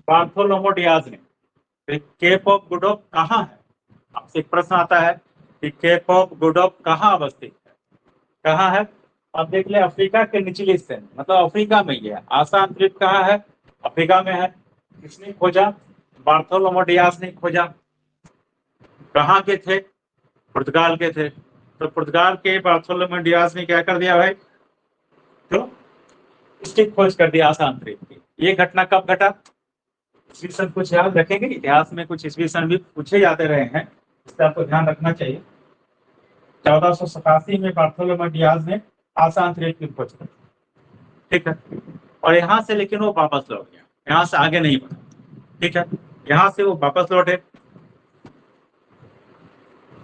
बार्थोलोमो डियाज ने। केप ऑफ गुड ऑफ कहाँ है? आपसे एक प्रश्न आता है कि केप ऑफ गुड ऑफ कहाँ अवस्थित है, कहाँ है? अब देख ले, अफ्रीका के निचले हिस्से में, मतलब अफ्रीका में ही है। आशा अंतरिक्ष कहाँ है? अफ्रीका में है। किसने खोजा? बार्थोलोमो डियाज ने खोजा। कहाँ के थे? पुर्तगाल के थे। तो पुर्तगाल के बार्थोलोमो डियाज ने क्या कर दिया भाई? तो इसकी खोज कर दी आशा अंतरिक्ष की। ये घटना कब घटा? ईस्वी सन कुछ याद रखेंगे, इतिहास में कुछ ईस्वी सन भी पूछे जाते रहे हैं, इसका आपको ध्यान रखना चाहिए। 1487 में बार्थोलोमेव डियाज ने आसान द्वीप की खोज की, ठीक है, और यहाँ से लेकिन वो वापस लौट गया, यहाँ से आगे नहीं बढ़ा, ठीक है, यहाँ से वो वापस लौटे।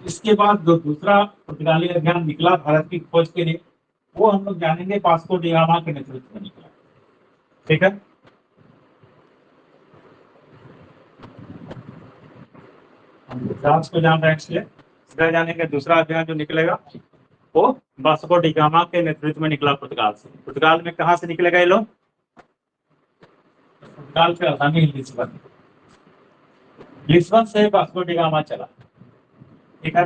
इसके बाद जो दूसरा पुर्तगाली अभियान निकला भारत की खोज के लिए, वो हम लोग जानेंगे वास्को डी गामा के नेतृत्व में निकला, ठीक है। हम गुजरात को जान रहे हैं, इसलिए सीधा जानेंगे दूसरा अभियान जो निकलेगा वो वास्को डी गामा के नेतृत्व में निकला पुर्तगाल से। पुर्तगाल में कहाँ से निकलेगा ये लोग? पुर्तगाल की राजधानी लिस्बन, लिस्बन से वास्को डी गामा चला, ठीक है।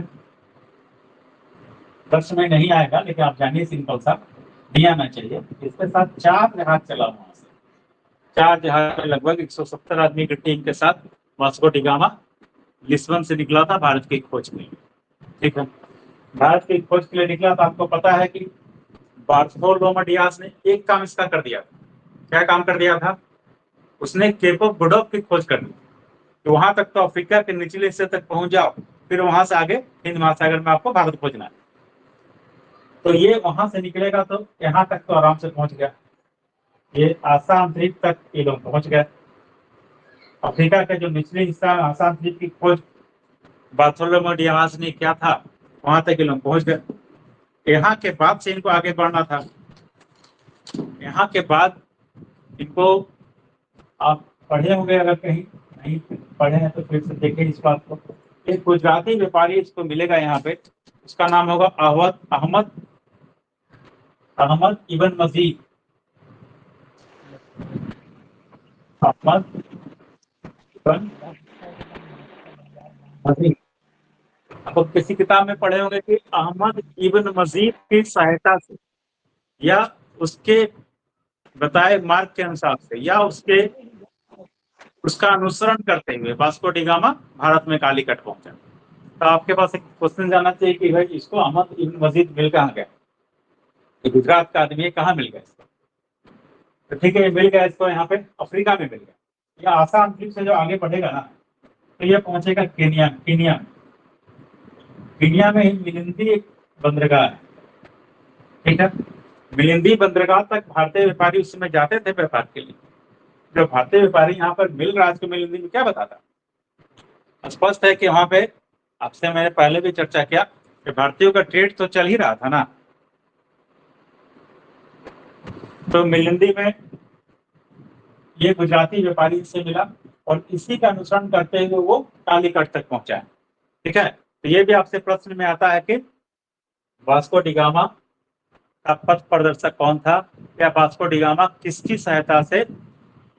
दर्श में नहीं आएगा, लेकिन आप जानिए सिंपल सा नहीं आना चाहिए। इसके साथ 4 जहाज चला, वहां से 4 जहाज में लगभग 170 आदमी की टीम के साथ वास्को डी गामा लिस्बन से निकला था भारत की खोज के लिए, ठीक है। भारत की खोज के लिए निकला, तो आपको पता है कि बार्थोलोमेव डियाज ने एक काम इसका कर दिया। क्या काम कर दिया था? उसने केप ऑफ गुड होप की खोज कर दी, तो वहां तक तो अफ्रीका के निचले हिस्से तक पहुंच जाओ, फिर वहां से आगे हिंद महासागर में आपको भारत खोजना है। तो ये वहां से निकलेगा तो यहाँ तक तो आराम से पहुंच गया, ये आसाम द्वीप तक ये लोग पहुंच गए। अफ्रीका के जो निचले हिस्सा आसाम द्वीप की खोज बार्थोलोमेव डियाज ने किया था, वहां तक ये लोग पहुंच गए। यहाँ के बाद से इनको आगे बढ़ना था। यहाँ के बाद इनको, आप पढ़े होंगे, अगर कहीं नहीं पढ़े हैं तो फिर से देखें इस बात को। एक गुजराती व्यापारी इसको मिलेगा यहाँ पे, उसका नाम होगा अहमद इब्न मजीद। अहमद इब्न मजीद, आप किसी किताब में पढ़े होंगे कि अहमद इब्न मजीद की सहायता से या उसके बताए मार्ग के अनुसार से या उसका अनुसरण करते हुए वास्को डी गामा भारत में कालीकट पहुंचा। तो आपके पास एक क्वेश्चन जाना चाहिए कि भाई इसको अहमद इब्न मजीद मिल कहाँ गया? गुजरात का आदमी कहाँ मिल गया इसको? तो ठीक है, मिल गया इसको यहाँ पे अफ्रीका में मिल गया। या आसाम द्वीप से जो आगे बढ़ेगा ना, तो ये पहुंचेगा केनिया में ही मिलिंदी एक बंदरगाह है, ठीक है। मिलिंदी बंदरगाह तक भारतीय व्यापारी उस समय जाते थे व्यापार के लिए। जो भारतीय व्यापारी यहाँ पर मिल रहा है, को मिलिंदी में क्या बताता? स्पष्ट है कि वहां पे, आपसे मैंने पहले भी चर्चा किया कि भारतीयों का ट्रेड तो चल ही रहा था ना। तो मिलिंदी में ये गुजराती व्यापारी से मिला और इसी का अनुसरण करते हुए वो कालीकट तक पहुंचा है, ठीक है। तो ये भी आपसे प्रश्न में आता है कि वास्को डी गामा का पथ प्रदर्शक कौन था, या वास्को डी गामा किसकी सहायता से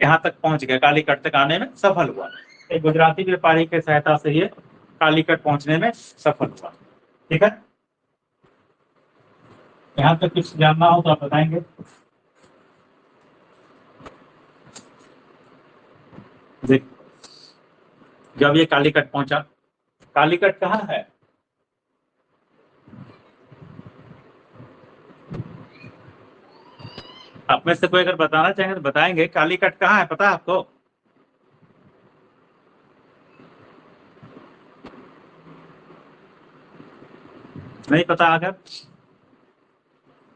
यहाँ तक पहुंच गया, कालीकट तक आने में सफल हुआ? एक गुजराती व्यापारी के सहायता से ये कालीकट पहुंचने में सफल हुआ, ठीक है। यहाँ तक कुछ जानना हो तो आप बताएंगे। जब ये कालीकट पहुंचा, कालीकट कहाँ है? आप में से कोई अगर बताना चाहेंगे तो बताएंगे, कालीकट कहाँ है, पता है आपको? नहीं पता? अगर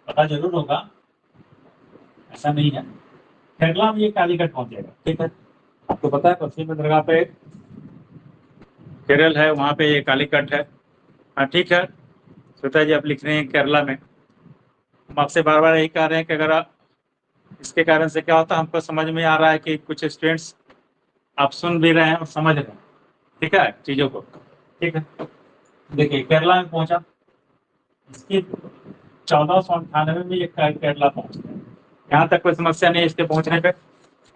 पता जरूर होगा, ऐसा नहीं है। केरला में ये कालीकट पहुंचेगा, ठीक है। आपको पता है पश्चिम बंदरगाह पे केरल है, वहां पे ये कालीकट है। हाँ ठीक है, श्वेता जी आप लिख रहे हैं केरला में। हम आपसे बार बार यही कह रहे हैं कि अगर आप, इसके कारण से क्या होता है, हमको समझ में आ रहा है कि कुछ स्टूडेंट्स आप सुन भी रहे हैं और समझ रहे हैं, ठीक है, चीजों को, ठीक है। देखिए केरला में पहुंचा, इसकी 1498 में ये केरला पहुंच गया। यहाँ तक कोई समस्या नहीं है इसके पहुंचने पे।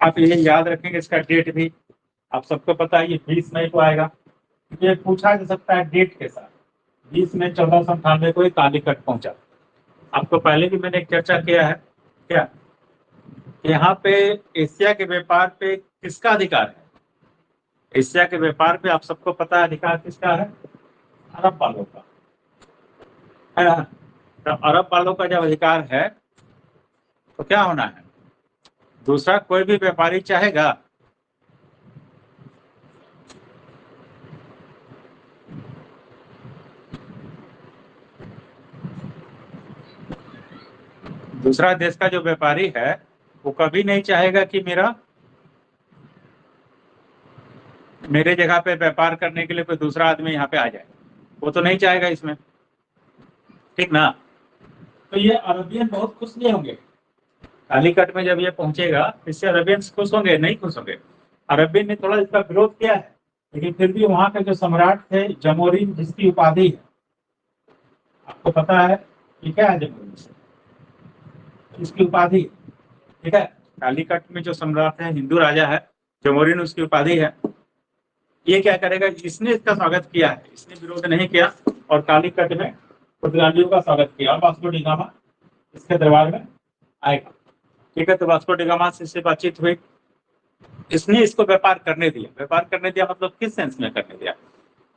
आप ये याद रखेंगे, इसका डेट भी आप सबको पता है, ये 20 मई को आएगा। ये पूछा जा सकता है डेट के साथ, 20 मई 1498 को कालीकट पहुंचा। आपको पहले भी मैंने एक चर्चा किया है क्या, यहाँ पे एशिया के व्यापार पे किसका अधिकार है? एशिया के व्यापार पे आप सबको पता है अधिकार किसका है? अरब वालों का, है ना। तो अरब वालों का जब अधिकार है तो क्या होना है, दूसरा कोई भी व्यापारी चाहेगा दूसरा देश का जो व्यापारी है वो कभी नहीं चाहेगा कि मेरे जगह पे व्यापार करने के लिए कोई दूसरा आदमी यहाँ पे आ जाए, वो तो नहीं चाहेगा इसमें, ठीक ना। तो ये अरबियन बहुत खुश नहीं होंगे कालीकट में जब ये पहुंचेगा, इससे अरबियंस खुश होंगे? नहीं खुश होंगे। अरबियन ने थोड़ा इसका विरोध किया है, लेकिन फिर भी वहां के जो सम्राट थे जमोरिन, जिसकी उपाधि है, आपको पता है कि क्या है जमोरिन, इसकी उपाधि, ठीक है। कालीकट में जो सम्राट है, हिंदू राजा है, जमोरिन उसकी उपाधि है। ये क्या करेगा, इसने इसका स्वागत किया है, इसने विरोध नहीं किया और कालीकट में पुर्तगालियों का स्वागत किया। वास्को डी गामा इसके दरबार में आएगा, ठीक है। तो वास्को डी गामा से इससे बातचीत हुई, इसने इसको व्यापार करने दिया। व्यापार करने दिया मतलब किस सेंस में करने दिया,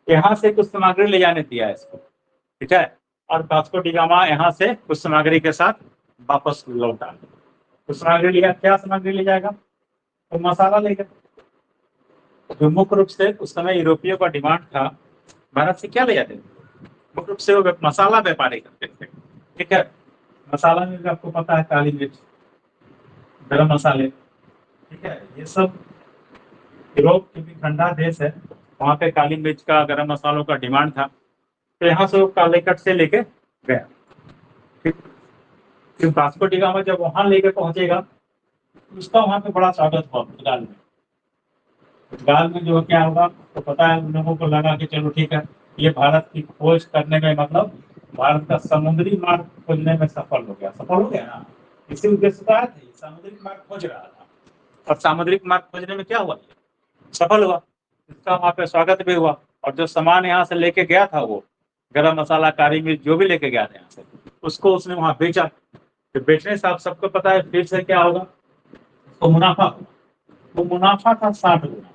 यहाँ से कुछ सामग्री ले जाने दिया इसको, ठीक है। और वास्को डी गामा यहाँ से कुछ सामग्री के साथ वापस लौटा। कुछ सामग्री लिया, क्या सामग्री ले जाएगा, तो मसाला लेगा। जो मुख्य रूप से उस समय यूरोपियों का डिमांड था, भारत से क्या ले जाते थे, मुख्य रूप से वो मसाला व्यापारी करते थे, ठीक है। मसाला में भी आपको पता है काली मिर्च, गरम मसाले, ठीक है। ये सब यूरोप क्योंकि ठंडा देश है, वहाँ पे काली मिर्च का, गरम मसालों का डिमांड था, तो यहाँ से वो कालीकट से लेके गया, ठीक। फिर वास्को डी गामा जब वहां लेके पहुंचेगा, उसका वहां पे बड़ा स्वागत हुआ पुर्तगाल में। पुर्तगाल में जो क्या होगा तो पता है, उन लोगों को लगा कि चलो ठीक है, ये भारत की खोज करने में, मतलब भारत का समुद्री मार्ग खोजने में सफल हो गया ना। इसी उद्देश्य से आया था, सामुद्रिक मार्ग खोज रहा था, और सामुद्रिक मार्ग खोजने में क्या हुआ, सफल हुआ। इसका वहां पे स्वागत भी हुआ, और जो सामान यहाँ से लेके गया था, वो गरम मसाला, काली मिर्च जो भी लेके गया था यहाँ से, उसको उसने वहां बेचा। तो बेचने से आप सबको पता है फिर से क्या होगा, तो मुनाफा होगा। वो मुनाफा था 60 गुना।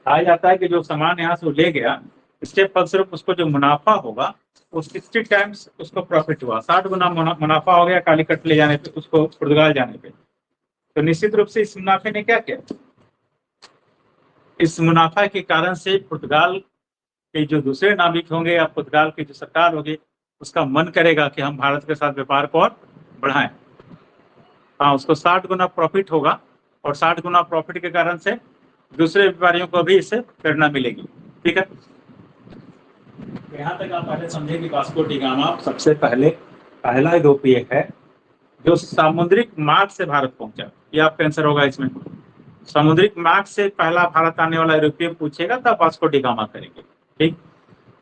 कहा जाता है कि जो सामान यहाँ से ले गया, इसके फलस्वरूप उसको जो मुनाफा होगा वो 60 टाइम्स उसको प्रॉफिट हुआ, 60 गुना मुनाफा हो गया कालीकट ले जाने पे, उसको पुर्तगाल जाने पे। तो निश्चित रूप से इस मुनाफे ने क्या किया, इस मुनाफा के कारण से पुर्तगाल के जो दूसरे नाविक होंगे या पुर्तगाल की जो सरकार होगी, उसका मन करेगा कि हम भारत के साथ व्यापार को और बढ़ाएं। हाँ, उसको 60 गुना प्रॉफिट होगा, और 60 गुना प्रॉफिट के कारण से दूसरे व्यापारियों को भी इससे प्रेरणा मिलेगी, ठीक है। यहाँ तक आप पहले समझे कि वास्को डी गामा सबसे पहला यूरोपीय है जो सामुद्रिक मार्ग से भारत पहुंचा। ये आपका आंसर होगा इसमें, समुद्रिक मार्ग से पहला भारत आने वाला यूरोपीय पूछेगा तब वास्को डी गामा करेंगे, ठीक।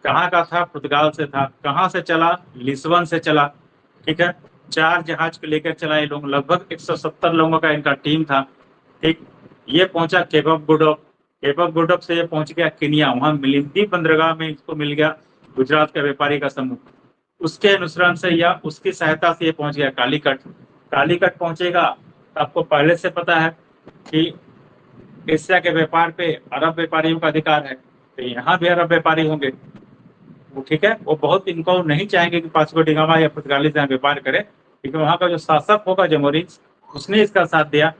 कहाँ का था, पुर्तगाल से था। कहाँ से चला, लिस्बन से चला, ठीक है। 4 जहाज को लेकर चला ये लोग, लगभग 170 लोगों का इनका टीम था, ठीक। ये पहुंचा Cape of Good Hope, Cape of Good Hope से ये पहुंच गया केनिया, वहां मिलिंदी बंदरगाह में इसको मिल गया गुजरात का व्यापारी का समूह। उसके अनुसरण से या उसकी सहायता से ये पहुंच गया कालीकट। कालीकट पहुंचेगा तो आपको पहले से पता है कि एशिया के व्यापार पे अरब व्यापारियों का अधिकार है, तो यहाँ भी अरब व्यापारी होंगे, वो ठीक है। वो बहुत इनको नहीं चाहेंगे कि वास्को डी गामा या पुर्तगाली से व्यापार करे, क्योंकि वहाँ का जो शासक होगा जमोरिन्स, उसने इसका साथ दिया,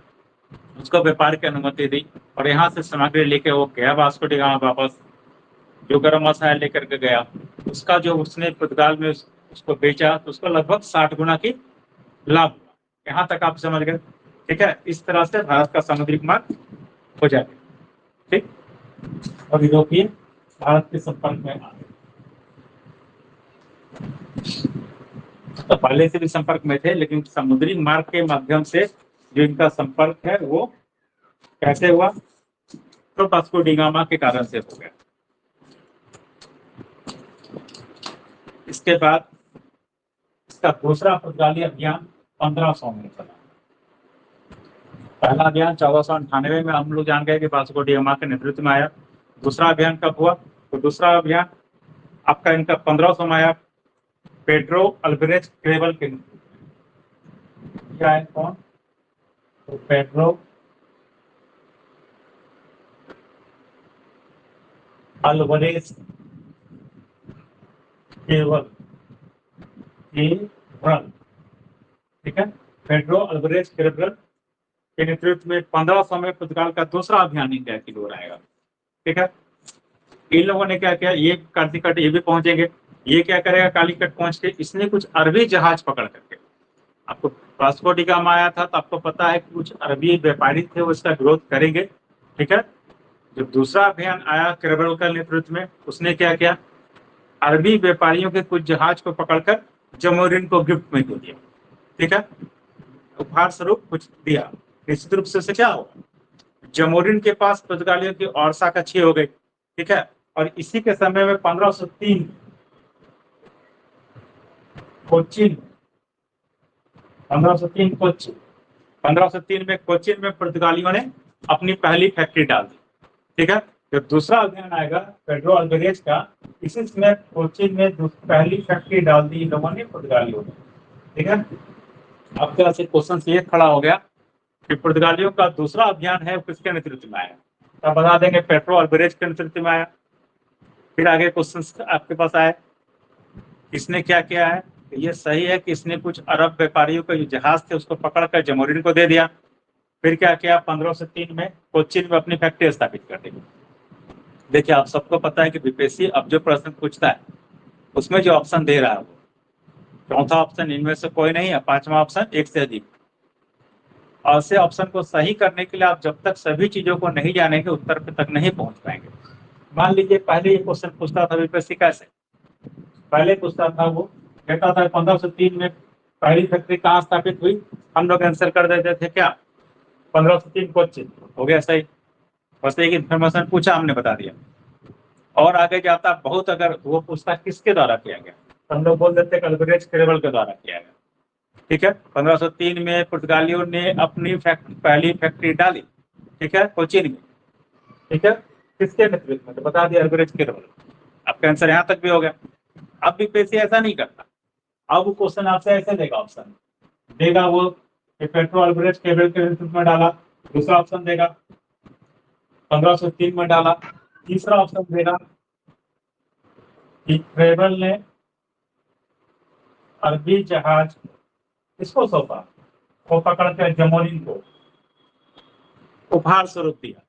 उसको व्यापार की अनुमति दी, और यहाँ से सामग्री लेके वो गया वास्को डी गामा वापस। जो गरम मसाला लेकर के गया, उसका जो उसने पुर्तगाल में उसको बेचा, तो उसको लगभग 60 गुना की लाभ हुआ। यहाँ तक आप समझ गए, ठीक है। इस तरह से भारत का सामुद्रिक मार्ग हो जाएगा, ठीक। और यूरोपीय भारत के संपर्क में आ गए, तो पहले से भी संपर्क में थे, लेकिन समुद्री मार्ग के माध्यम से जो इनका संपर्क है वो कैसे हुआ, तो वास्को डी गामा के कारण से हो गया। इसके बाद इसका दूसरा पुर्तगाली अभियान 1500 में चला। पहला अभियान 1498 में हम लोग जान गए कि वास्को डी गामा के नेतृत्व में आया। दूसरा अभियान कब हुआ, तो दूसरा अभियान आपका इनका 1500 में आया, पेड्रो अल्वारेज कैरेबल के क्या है कौन, तो पेड्रो अल्वारेज कैरेबल, ठीक है। पेड्रो अल्वारेज कैरेबल के नेतृत्व में 1500 में पुर्तगाल का दूसरा अभियान इंडिया की ओर आएगा, ठीक है। इन लोगों ने क्या किया, ये कालीकट ये भी पहुंचेंगे। ये क्या करेगा, कालीकट पहुंच के इसने कुछ अरबी जहाज पकड़ करके आपको वास्को डी गामा आया था तो आपको पता है कि कुछ अरबी व्यापारी थे वो इसका विरोध करेंगे, ठीक है। जब दूसरा अभियान आया कैरबल के नेतृत्व में, उसने क्या किया, अरबी व्यापारियों के कुछ जहाज को पकड़कर जमोरिन को गिफ्ट में दे दिया, ठीक है, उपहार स्वरूप कुछ दिया। निश्चित रूप से क्या होगा, जमोरिन के पास पुर्तगालियों की और अच्छी हो गई, ठीक है। और इसी के समय में 1503 कोच्चि 1503 में कोच्चिन में पुर्तगालियों ने अपनी पहली फैक्ट्री डाल दी, ठीक है। जब दूसरा अभियान आएगा पेड्रो अल्वारेज का, इसी समय कोच्चिन में पहली फैक्ट्री डाल दी इन लोगों ने, पुर्तगालियों ने, ठीक है। अब क्या से क्वेश्चन ये खड़ा हो गया कि पुर्तगालियों का दूसरा अभियान है किसके नेतृत्व में आया, तो बता देंगे पेड्रो अल्वारेज के नेतृत्व में आया। फिर आगे क्वेश्चन आपके पास आए, इसने क्या किया है, ये सही है कि इसने कुछ अरब व्यापारियों का जो जहाज थे उसको पकड़कर जमोरिन को दे दिया। फिर क्या किया, 1503 में कोच्चिन में अपनी फैक्ट्री स्थापित कर दी। देखिए आप सबको पता है कि बीपीएससी अब जो प्रश्न पूछता है उसमें जो ऑप्शन दे रहा है वो चौथा ऑप्शन इनमें से कोई नहीं है, पांचवा ऑप्शन एक से अधिक। और ऐसे ऑप्शन को सही करने के लिए आप जब तक सभी चीजों को नहीं जानेंगे उत्तर पे तक नहीं पहुंच पाएंगे। मान लीजिए पहले ये क्वेश्चन पूछता था बीपीएससी कैसे, पहले पूछता था वो कहता था 1503 में पहली फैक्ट्री कहाँ स्थापित हुई, हम लोग आंसर कर देते थे क्या, 1503 कोच्चिन, हो गया सही। बस एक इन्फॉर्मेशन पूछा हमने बता दिया। और आगे जाता बहुत, अगर वो पूछता किसके द्वारा किया गया तो हम लोग बोल देते अल्वारेज कैरबल के द्वारा किया गया, ठीक है। 1503 में पुर्तगालियों ने अपनी पहली फैक्ट्री डाली, ठीक है, कोच्चिन में, ठीक है, किसके नेतृत्व में, तो बता दिया अल्वारेज कैरबल। आपका आंसर यहाँ तक भी हो गया। अब बीपीएससी ऐसा नहीं करता, अब वो क्वेश्चन आपसे ऐसे देगा, ऑप्शन देगा वो पेड्रो अल्वारेज कैरबल के नेतृत्व में डाला, दूसरा ऑप्शन देगा 1503 में डाला, तीसरा ऑप्शन देगा कि कैरबल ने अरबी जहाज किसको सौंपा, वो पकड़ कर जमोरिन को उपहार स्वरूप दिया।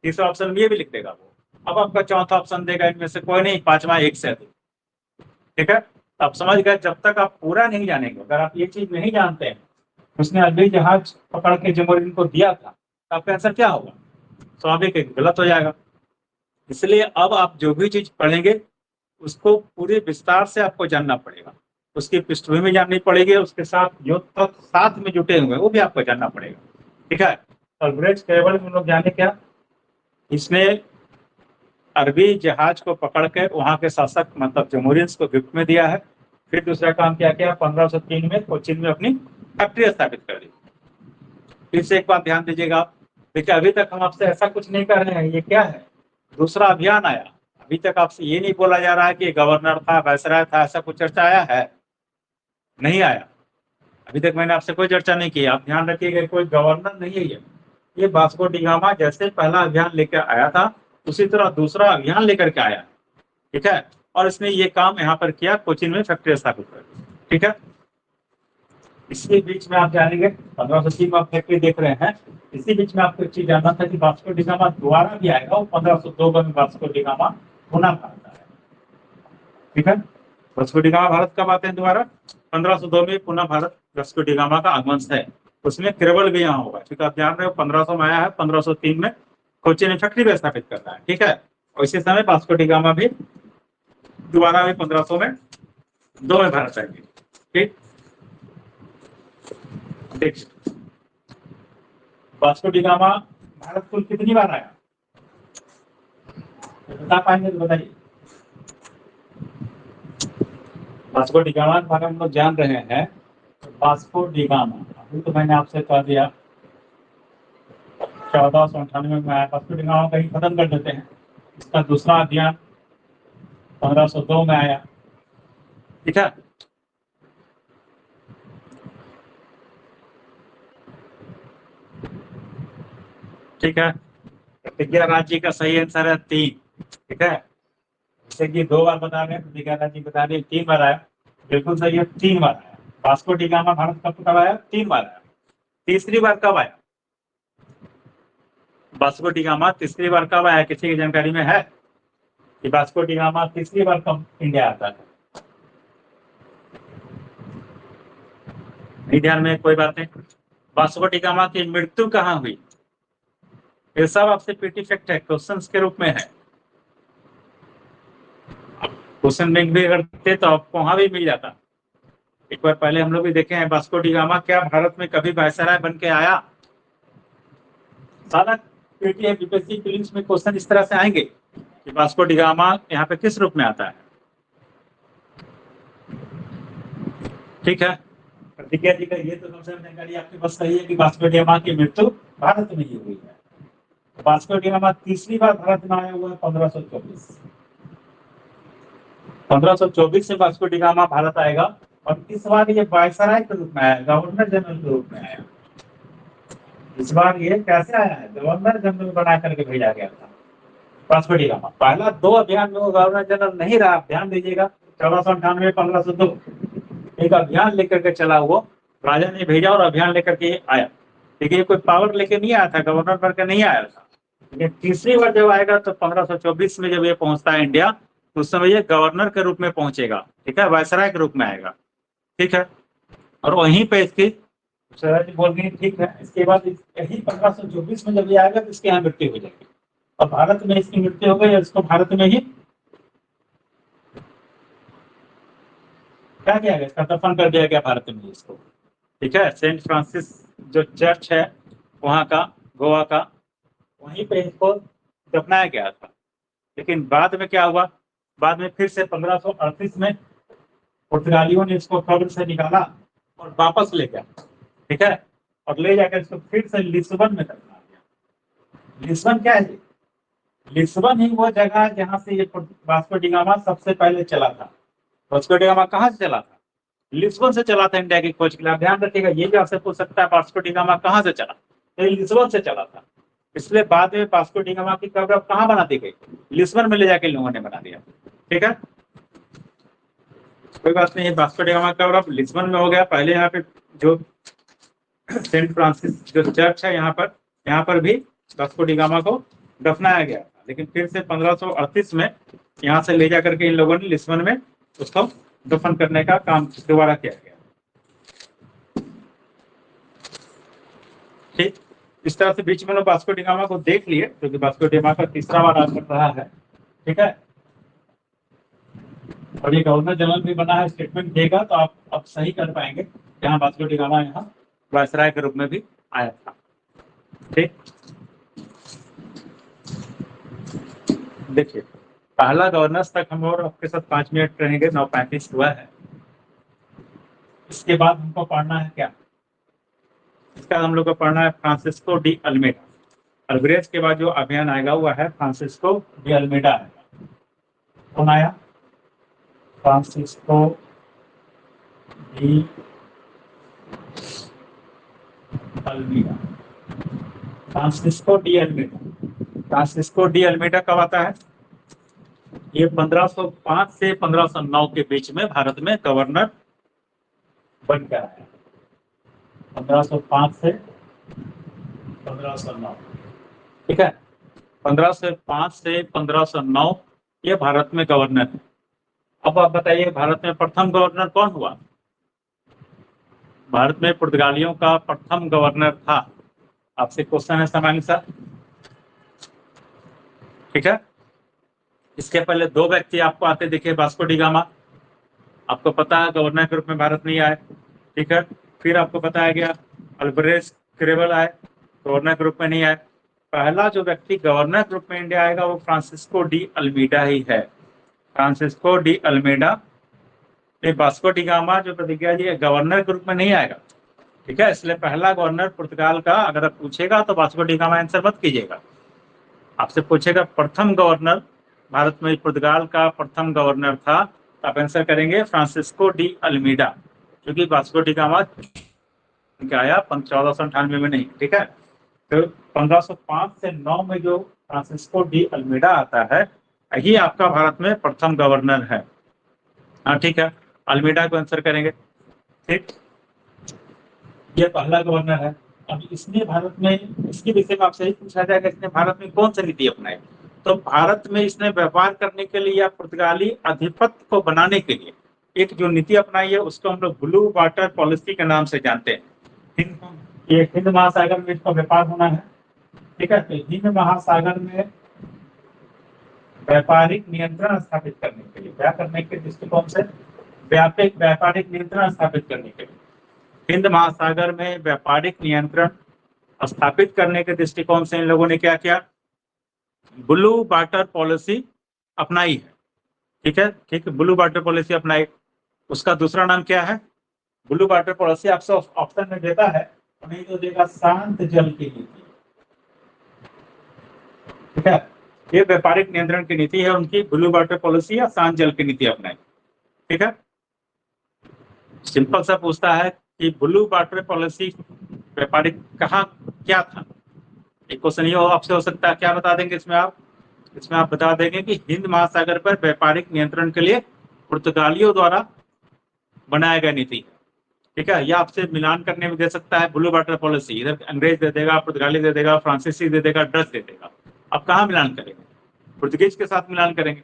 तीसरा ऑप्शन ये भी लिख देगा वो। अब आपका चौथा ऑप्शन देगा इनमें से कोई नहीं, पांचवा एक से अधिक, ठीक है। आप समझ गए, जब तक आप पूरा नहीं जानेंगे, अगर आप ये चीज नहीं जानते हैं उसने अरबी जहाज पकड़ के जमोरिन को दिया था, तो आपका आंसर क्या होगा, स्वाभाविक है गलत हो जाएगा। इसलिए अब आप जो भी चीज पढ़ेंगे उसको पूरे विस्तार से आपको जानना पड़ेगा, उसकी पृष्ठभूमि जाननी पड़ेगी, उसके साथ जो तत्व साथ में जुटे हुए वो भी आपको जानना पड़ेगा, ठीक है। अल्वारेज कैरबल में लोग जाने क्या, इसने अरबी जहाज को पकड़ कर वहां के शासक मतलब जमोरियंस को गिफ्ट में दिया है। फिर दूसरा काम क्या किया, 1503 में कोच्चिन में अपनी फैक्ट्री स्थापित कर दी। फिर से एक बात ध्यान दीजिएगा आप, देखिए अभी तक हम आपसे ऐसा कुछ नहीं कर रहे हैं, ये क्या है, दूसरा अभियान आया। अभी तक आपसे ये नहीं बोला जा रहा है कि गवर्नर था, वायसराय था, ऐसा कुछ चर्चा आया है, नहीं आया। अभी तक मैंने आपसे कोई चर्चा नहीं की। आप ध्यान रखिएगा, कोई गवर्नर नहीं है ये वास्को डी गामा जैसे पहला अभियान लेकर आया था उसी तरह दूसरा अभियान लेकर के आया, ठीक है। और इसने ये काम यहाँ पर किया, कोच्चिन में फैक्ट्री स्थापित कर दी, ठीक है। इसी बीच में आप जानेंगे 1503 में आप फैक्ट्री देख रहे हैं, इसी बीच में आपको एक चीज जानना था कि वास्को डी गामा दोबारा भी आएगा, वो 1502 में वास्को डी गामा पुनः भारत आया, ठीक है। वास्को डी गामा भारत कब आते हैं दोबारा, 1502 में पुनः भारत वास्को डी गामा का आगमन है। उसमें कैरबल भी यहाँ होगा, ठीक है। आप जान रहे हो 1500 में आया है, 1503 में कोच्चिन में फैक्ट्री भी स्थापित करता है, ठीक है। और इसी समय वास्को डी गामा भी दोबारा भी 1500 में 2 में भारत आएंगे, ठीक। वास्को डी गामा भारत कुल कितनी बार आया, बता पाएंगे तो बताइए। वास्को डी गामा के बारे में हम लोग जान रहे हैं, वास्को डी गामा अभी तो मैंने आपसे कह दिया 1498 में आया। वास्को डी गामा कहीं खत्म कर देते हैं। इसका दूसरा अभियान 1502 में आया, ठीक है। ठीक है, प्रतिज्ञा राज्य का सही आंसर है 3, ठीक है। जैसे कि 2 बार बता रहे हैं, प्रतिज्ञा राज्य बता रहे 3 बार आया, बिल्कुल सही है, 3 बार आया। वास्को डी गामा भारत कब आया, 3 बार आया। तीसरी बार कब आया वास्को डी गामा, तीसरी बार कब आया, किसी की जानकारी में है कि वास्को डी गामा तीसरी बार कब इंडिया आता है। नहीं ध्यान में, कोई बात नहीं। वास्को डी गामा की मृत्यु कहाँ हुई? ये सब आपसे पीटी फैक्ट है, क्वेश्चन के रूप में है। क्वेश्चन बैंक भी करते तो आपको वहां भी मिल जाता। एक बार पहले हम लोग भी देखे हैं, वास्को डी गामा क्या भारत में कभी वायसराय बन के आया? सारा पीटी है, बीपीएससी प्रीलिम्स में क्वेश्चन इस तरह से आएंगे कि वास्को डी गामा यहाँ पे किस रूप में आता है। ठीक है, प्रतिज्ञा जी का ये तो कम से कम जानकारी आपके पास सही है कि वास्को डी गामा की मृत्यु भारत में ही हुई है। वास्को डी गामा तीसरी बार भारत में आया हुआ है 1524। 1524 से वास्को डी गामा भारत आएगा, और इस बार ये वायसराय के रूप में आया, गवर्नर जनरल के रूप में आया। इस बार ये कैसे आया है? गवर्नर जनरल बना करके भेजा गया था वास्को डी गामा। पहला 2 अभियान में वो गवर्नर जनरल नहीं रहा, ध्यान दीजिएगा। 1498 1502 एक अभियान लेकर के चला, वो राजा ने भेजा और अभियान लेकर के आया। देखिए ये कोई पावर लेके नहीं आया था, गवर्नर बनकर नहीं आया था। लेकिन तीसरी बार जब आएगा तो 1524 में जब ये पहुंचता है इंडिया, तो उस समय ये गवर्नर के रूप में पहुंचेगा। ठीक है, वायसराय के रूप में आएगा। ठीक है, और वहीं पे इसकी सरदार जी बोल गए ठीक है। इसके बाद यही 1524 में जब ये आएगा तो इसकी यहाँ मृत्यु हो जाएगी, और भारत में इसकी मृत्यु हो गई, और इसको भारत में ही क्या किया गया, इसका दफन कर दिया गया भारत में इसको। ठीक है, सेंट फ्रांसिस जो चर्च है वहाँ का, गोवा का, वहीं पे इसको दफनाया गया था। लेकिन बाद में क्या हुआ, बाद में फिर से 1538 में पुर्तगालियों ने इसको कब्र से निकाला और वापस ले गया। ठीक है, और ले जाकर इसको फिर से लिस्बन में दफना दिया। लिस्बन क्या है? लिस्बन ही वो जगह है जहाँ से ये वास्को डी गामा सबसे पहले चला था। वास्को डी गामा कहाँ से चला था? लिस्बन से चला था इंडिया की खोज के लिए। ध्यान रखिएगा, ये भी आपसे पूछ सकता है वास्को डी गामा कहाँ से चला, तो लिस्बन से चला था। इसलिए बाद में वास्को डी गामा की कब्र कहाँ बना दी गई? लिस्बन में ले जाके लोगों ने बना दिया। ठीक है, कोई बात नहीं। वास्को डी गामा का कब्र लिस्बन में हो गया। पहले यहाँ पे जो सेंट फ्रांसिस जो चर्च है यहाँ पर भी वास्को डी गामा को दफनाया गया था। लेकिन फिर से 1538 में यहाँ से ले जाकर के इन लोगों ने लिस्बन में उसको दफन करने का काम दोबारा किया गया। ठीक, इस तरह से बीच में लोग वास्को डी गामा को देख लिए, क्योंकि वास्को डी गामा का तीसरा बार आकर रहा है। ठीक है, और ये गवर्नर जनरल भी बना है, स्टेटमेंट देगा तो आप अब सही कर पाएंगे। यहाँ वास्को डी गामा यहाँ वायसराय के रूप में भी आया था। ठीक, देखिए पहला गवर्नर तक हम और आपके साथ 5 मिनट रहेंगे। 9:35 हुआ है। इसके बाद हमको पढ़ना है क्या? इसका हम लोग को पढ़ना है फ्रांसिस्को डी अल्मेडा। अल्ब्रेज के बाद जो अभियान आएगा वो है फ्रांसिस्को डी अल्मेडा आएगा। कौन आया? Francisco de Almeida. Francisco de Almeida. Francisco de Almeida कब आता है? ये 1505 से 1509 के बीच में भारत में गवर्नर बनकर आया। 1505 से 1509। ठीक है, 1505 से 1509 ये भारत में गवर्नर है। अब आप बताइए भारत में प्रथम गवर्नर कौन हुआ? भारत में पुर्तगालियों का प्रथम गवर्नर था। आपसे क्वेश्चन है सामान्य सा। ठीक है, इसके पहले 2 व्यक्ति आपको आते दिखे। वास्को डी गामा आपको पता है गवर्नर के रूप में भारत नहीं आए। ठीक है, फिर आपको बताया गया अल्ब्रेज क्रेवल आए, गवर्नर के रूप में नहीं आए। पहला जो व्यक्ति गवर्नर के रूप में इंडिया आएगा वो फ्रांसिस्को डी अल्मेडा ही है। Francisco de Almeida. Vasco da Gama जो प्रतिज्ञा जी गवर्नर के रूप में नहीं आएगा। ठीक है, इसलिए पहला गवर्नर पुर्तगाल का अगर आप पूछेगा तो वास्को डी गामा आंसर मत कीजिएगा। आपसे पूछेगा प्रथम गवर्नर भारत में पुर्तगाल का प्रथम गवर्नर था, तो आप आंसर करेंगे फ्रांसिस्को डी अल्मेडा, क्योंकि वास्को डी गामा आया 1498 में नहीं। ठीक है, तो 1505 से 9 में जो फ्रांसिस्को डी अल्मेडा आता है यही आपका भारत में प्रथम गवर्नर है। हाँ ठीक है, अल्मेडा को आंसर करेंगे। ठीक, ये पहला गवर्नर है। अब इसने भारत में, इसके विषय में आपसे पूछा जाएगा इसने भारत में कौन सा नीति अपनाई, तो भारत में इसने व्यापार करने के लिए या पुर्तगाली आधिपत्य को बनाने के लिए एक जो नीति अपनाई है उसको हम लोग ब्लू वाटर पॉलिसी के नाम से जानते हैं। ये हिंद महासागर में इसका व्यापार होना है, ठीक है। तो हिंद महासागर में व्यापारिक नियंत्रण स्थापित करने के लिए, क्या करने के दृष्टिकोण से, व्यापक व्यापारिक नियंत्रण स्थापित करने के लिए, हिंद महासागर में व्यापारिक नियंत्रण स्थापित करने के दृष्टिकोण से इन लोगों ने क्या किया, ब्लू वाटर पॉलिसी अपनाई है, ठीक है। ठीक है, ब्लू वाटर पॉलिसी अपनाई। उसका दूसरा नाम क्या है? ब्लू वाटर पॉलिसी आपसे ऑप्शन में देता है, नहीं तो देगा शांत जल की नीति, ठीक है। ये व्यापारिक नियंत्रण की नीति है उनकी, ब्लू वाटर पॉलिसी या शांत जल की नीति अपनाई, ठीक है। सिंपल सा पूछता है कि ब्लू वाटर पॉलिसी व्यापारिक कहाँ क्या था। एक क्वेश्चन ये आपसे हो सकता है, क्या बता देंगे इसमें आप? इसमें आप बता देंगे कि हिंद महासागर पर व्यापारिक नियंत्रण के लिए पुर्तगालियों द्वारा बनाया गया नीति, ठीक है। यह आपसे मिलान करने में दे सकता है ब्लू वाटर पॉलिसी, इधर अंग्रेज दे देगा, पुर्तगाली दे देगा, फ्रांसीसी दे देगा, डच दे देगा। अब कहाँ मिलान करेंगे? पुर्तगीज के साथ मिलान करेंगे।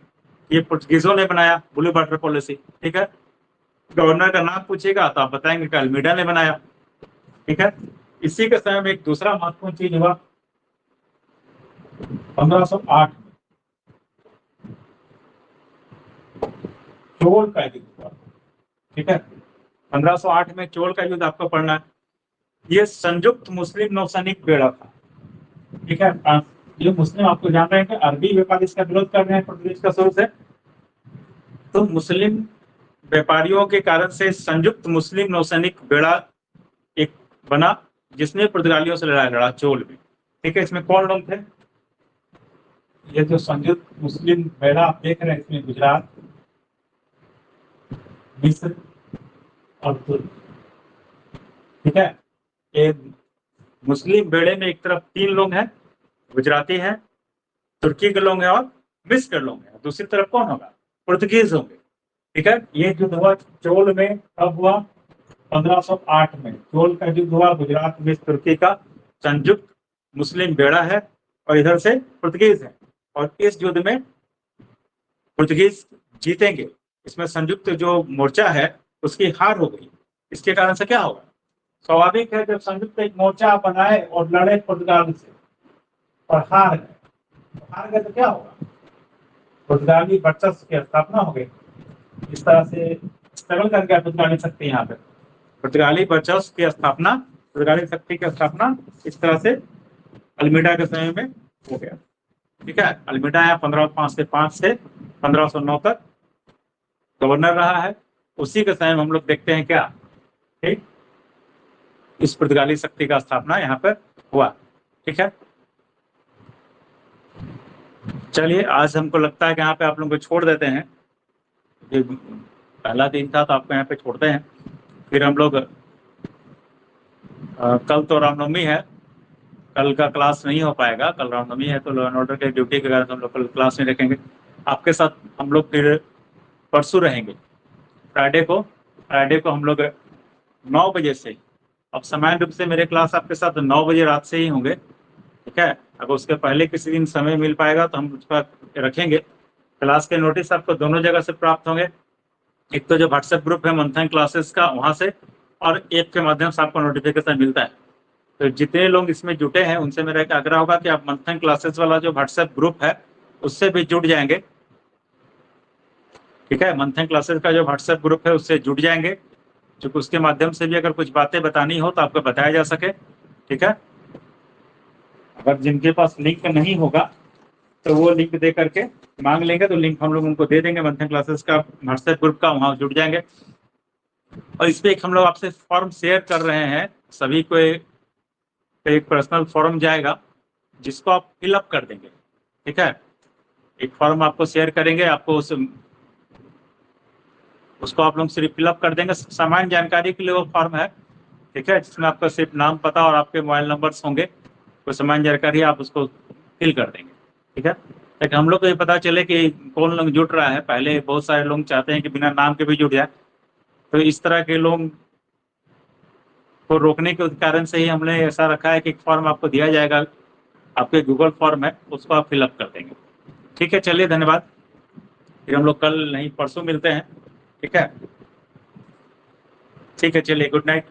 ये पुर्तगीजों ने बनाया ब्लू वाटर पॉलिसी, ठीक है। गवर्नर का नाम पूछेगा तो आप बताएंगे कि अल्मीडा ने बनाया, ठीक है। इसी के समय में एक दूसरा महत्वपूर्ण चीज हुआ 1508 में चोल का युद्ध हुआ, ठीक है। 1508 में चोल का युद्ध आपको पढ़ना है। ये संयुक्त मुस्लिम नौसैनिक बेड़ा था, ठीक है। ये मुस्लिम आपको जान रहे हैं कि अरबी व्यापारी इसका विरोध कर रहे हैं पुर्तगीज का शुरू से, तो मुस्लिम व्यापारियों के कारण से संयुक्त मुस्लिम नौसैनिक बेड़ा एक बना जिसने पुर्तगालियों से लड़ाई लड़ा चोल में, ठीक है। इसमें कौन लोग थे? ये जो संयुक्त मुस्लिम बेड़ा आप देख रहे हैं, इसमें गुजरात, मिस्र और तुर्क, ठीक है। ये मुस्लिम बेड़े में एक तरफ 3 लोग हैं, गुजराती हैं, तुर्की के लोग हैं और मिस्र के लोग हैं। दूसरी तरफ कौन होगा? पुर्तगीज होंगे, ठीक है। ये युद्ध हुआ चोल में, कब हुआ? 1508 में चोल का युद्ध हुआ। गुजरात, मिस्र, तुर्की का संयुक्त मुस्लिम बेड़ा है और इधर से पुर्तगीज है, और इस युद्ध में पुर्तगीज जीतेंगे। इसमें संयुक्त जो मोर्चा है उसकी हार हो गई। इसके कारण से क्या होगा? स्वाभाविक है, जब संयुक्त एक मोर्चा बनाए और लड़े पुर्तगाल से और हार गए तो क्या होगा? पुर्तगाली वर्चस्व की स्थापना हो गई। इस तरह से स्ट्रगल कर गया पुर्तगाली शक्ति यहाँ पे। पुर्तगाली वर्चस्व की स्थापना, पुर्तगाली शक्ति की स्थापना इस तरह से अल्मीडा के समय में हो गया, ठीक है। अल्मीडा यहाँ 1505 से 1509 तक गवर्नर रहा है। उसी के समय में हम लोग देखते हैं क्या, ठीक, इस पुर्तगाली शक्ति का स्थापना यहाँ पर हुआ, ठीक है। चलिए, आज हमको लगता है कि यहाँ पे आप लोगों को छोड़ देते हैं। ये पहला दिन था तो आपको यहाँ पे छोड़ते हैं। फिर हम लोग कल तो रामनवमी है, कल का क्लास नहीं हो पाएगा। कल रामनवमी है तो लॉ एंड ऑर्डर के ड्यूटी के कारण हम लोग कल क्लास नहीं रखेंगे। आपके साथ हम लोग फिर परसों रहेंगे, फ्राइडे को हम लोग 9 बजे से, अब सामान्य रूप से मेरे क्लास आपके साथ 9 बजे रात से ही होंगे, ठीक है। अगर उसके पहले किसी दिन समय मिल पाएगा तो हम उसका रखेंगे। क्लास के नोटिस आपको दोनों जगह से प्राप्त होंगे, एक तो जो व्हाट्सएप ग्रुप है मंथन क्लासेस का, वहाँ से, और ऐप के माध्यम से आपको नोटिफिकेशन मिलता है। तो जितने लोग इसमें जुटे हैं उनसे मेरा एक आग्रह होगा कि आप मंथन क्लासेस वाला जो व्हाट्सएप ग्रुप है उससे भी जुड़ जाएंगे, ठीक है। मंथन क्लासेस का जो व्हाट्सएप ग्रुप है उससे जुड़ जाएंगे, क्योंकि उसके माध्यम से भी अगर कुछ बातें बतानी हो तो आपको बताया जा सके, ठीक है। अगर जिनके पास लिंक नहीं होगा तो वो लिंक दे करके मांग लेंगे, तो लिंक हम लोग उनको दे देंगे मंथन क्लासेस का व्हाट्सएप ग्रुप का, वहाँ जुड़ जाएंगे। और इस पे एक हम लोग आपसे फॉर्म शेयर कर रहे हैं, सभी को एक पर्सनल फॉर्म जाएगा जिसको आप फिलअप कर देंगे, ठीक है। एक फॉर्म आपको शेयर करेंगे, आपको उसको आप लोग सिर्फ फिलअप कर देंगे। सामान्य जानकारी के लिए वो फॉर्म है, ठीक है, जिसमें आपका सिर्फ नाम, पता और आपके मोबाइल नंबर्स होंगे। कोई सामान्य जानकारी आप उसको फिल कर देंगे, ठीक है। लेकिन हम लोग को ये पता चले कि कौन लोग जुट रहा है। पहले बहुत सारे लोग चाहते हैं कि बिना नाम के भी जुट जाए, तो इस तरह के लोग को रोकने के कारण से ही हमने ऐसा रखा है कि एक फॉर्म आपको दिया जाएगा, आपके गूगल फॉर्म है, उसको आप फिलअप कर देंगे, ठीक है। चलिए, धन्यवाद। फिर हम लोग कल नहीं परसों मिलते हैं, ठीक है। ठीक है, चलिए गुड नाइट।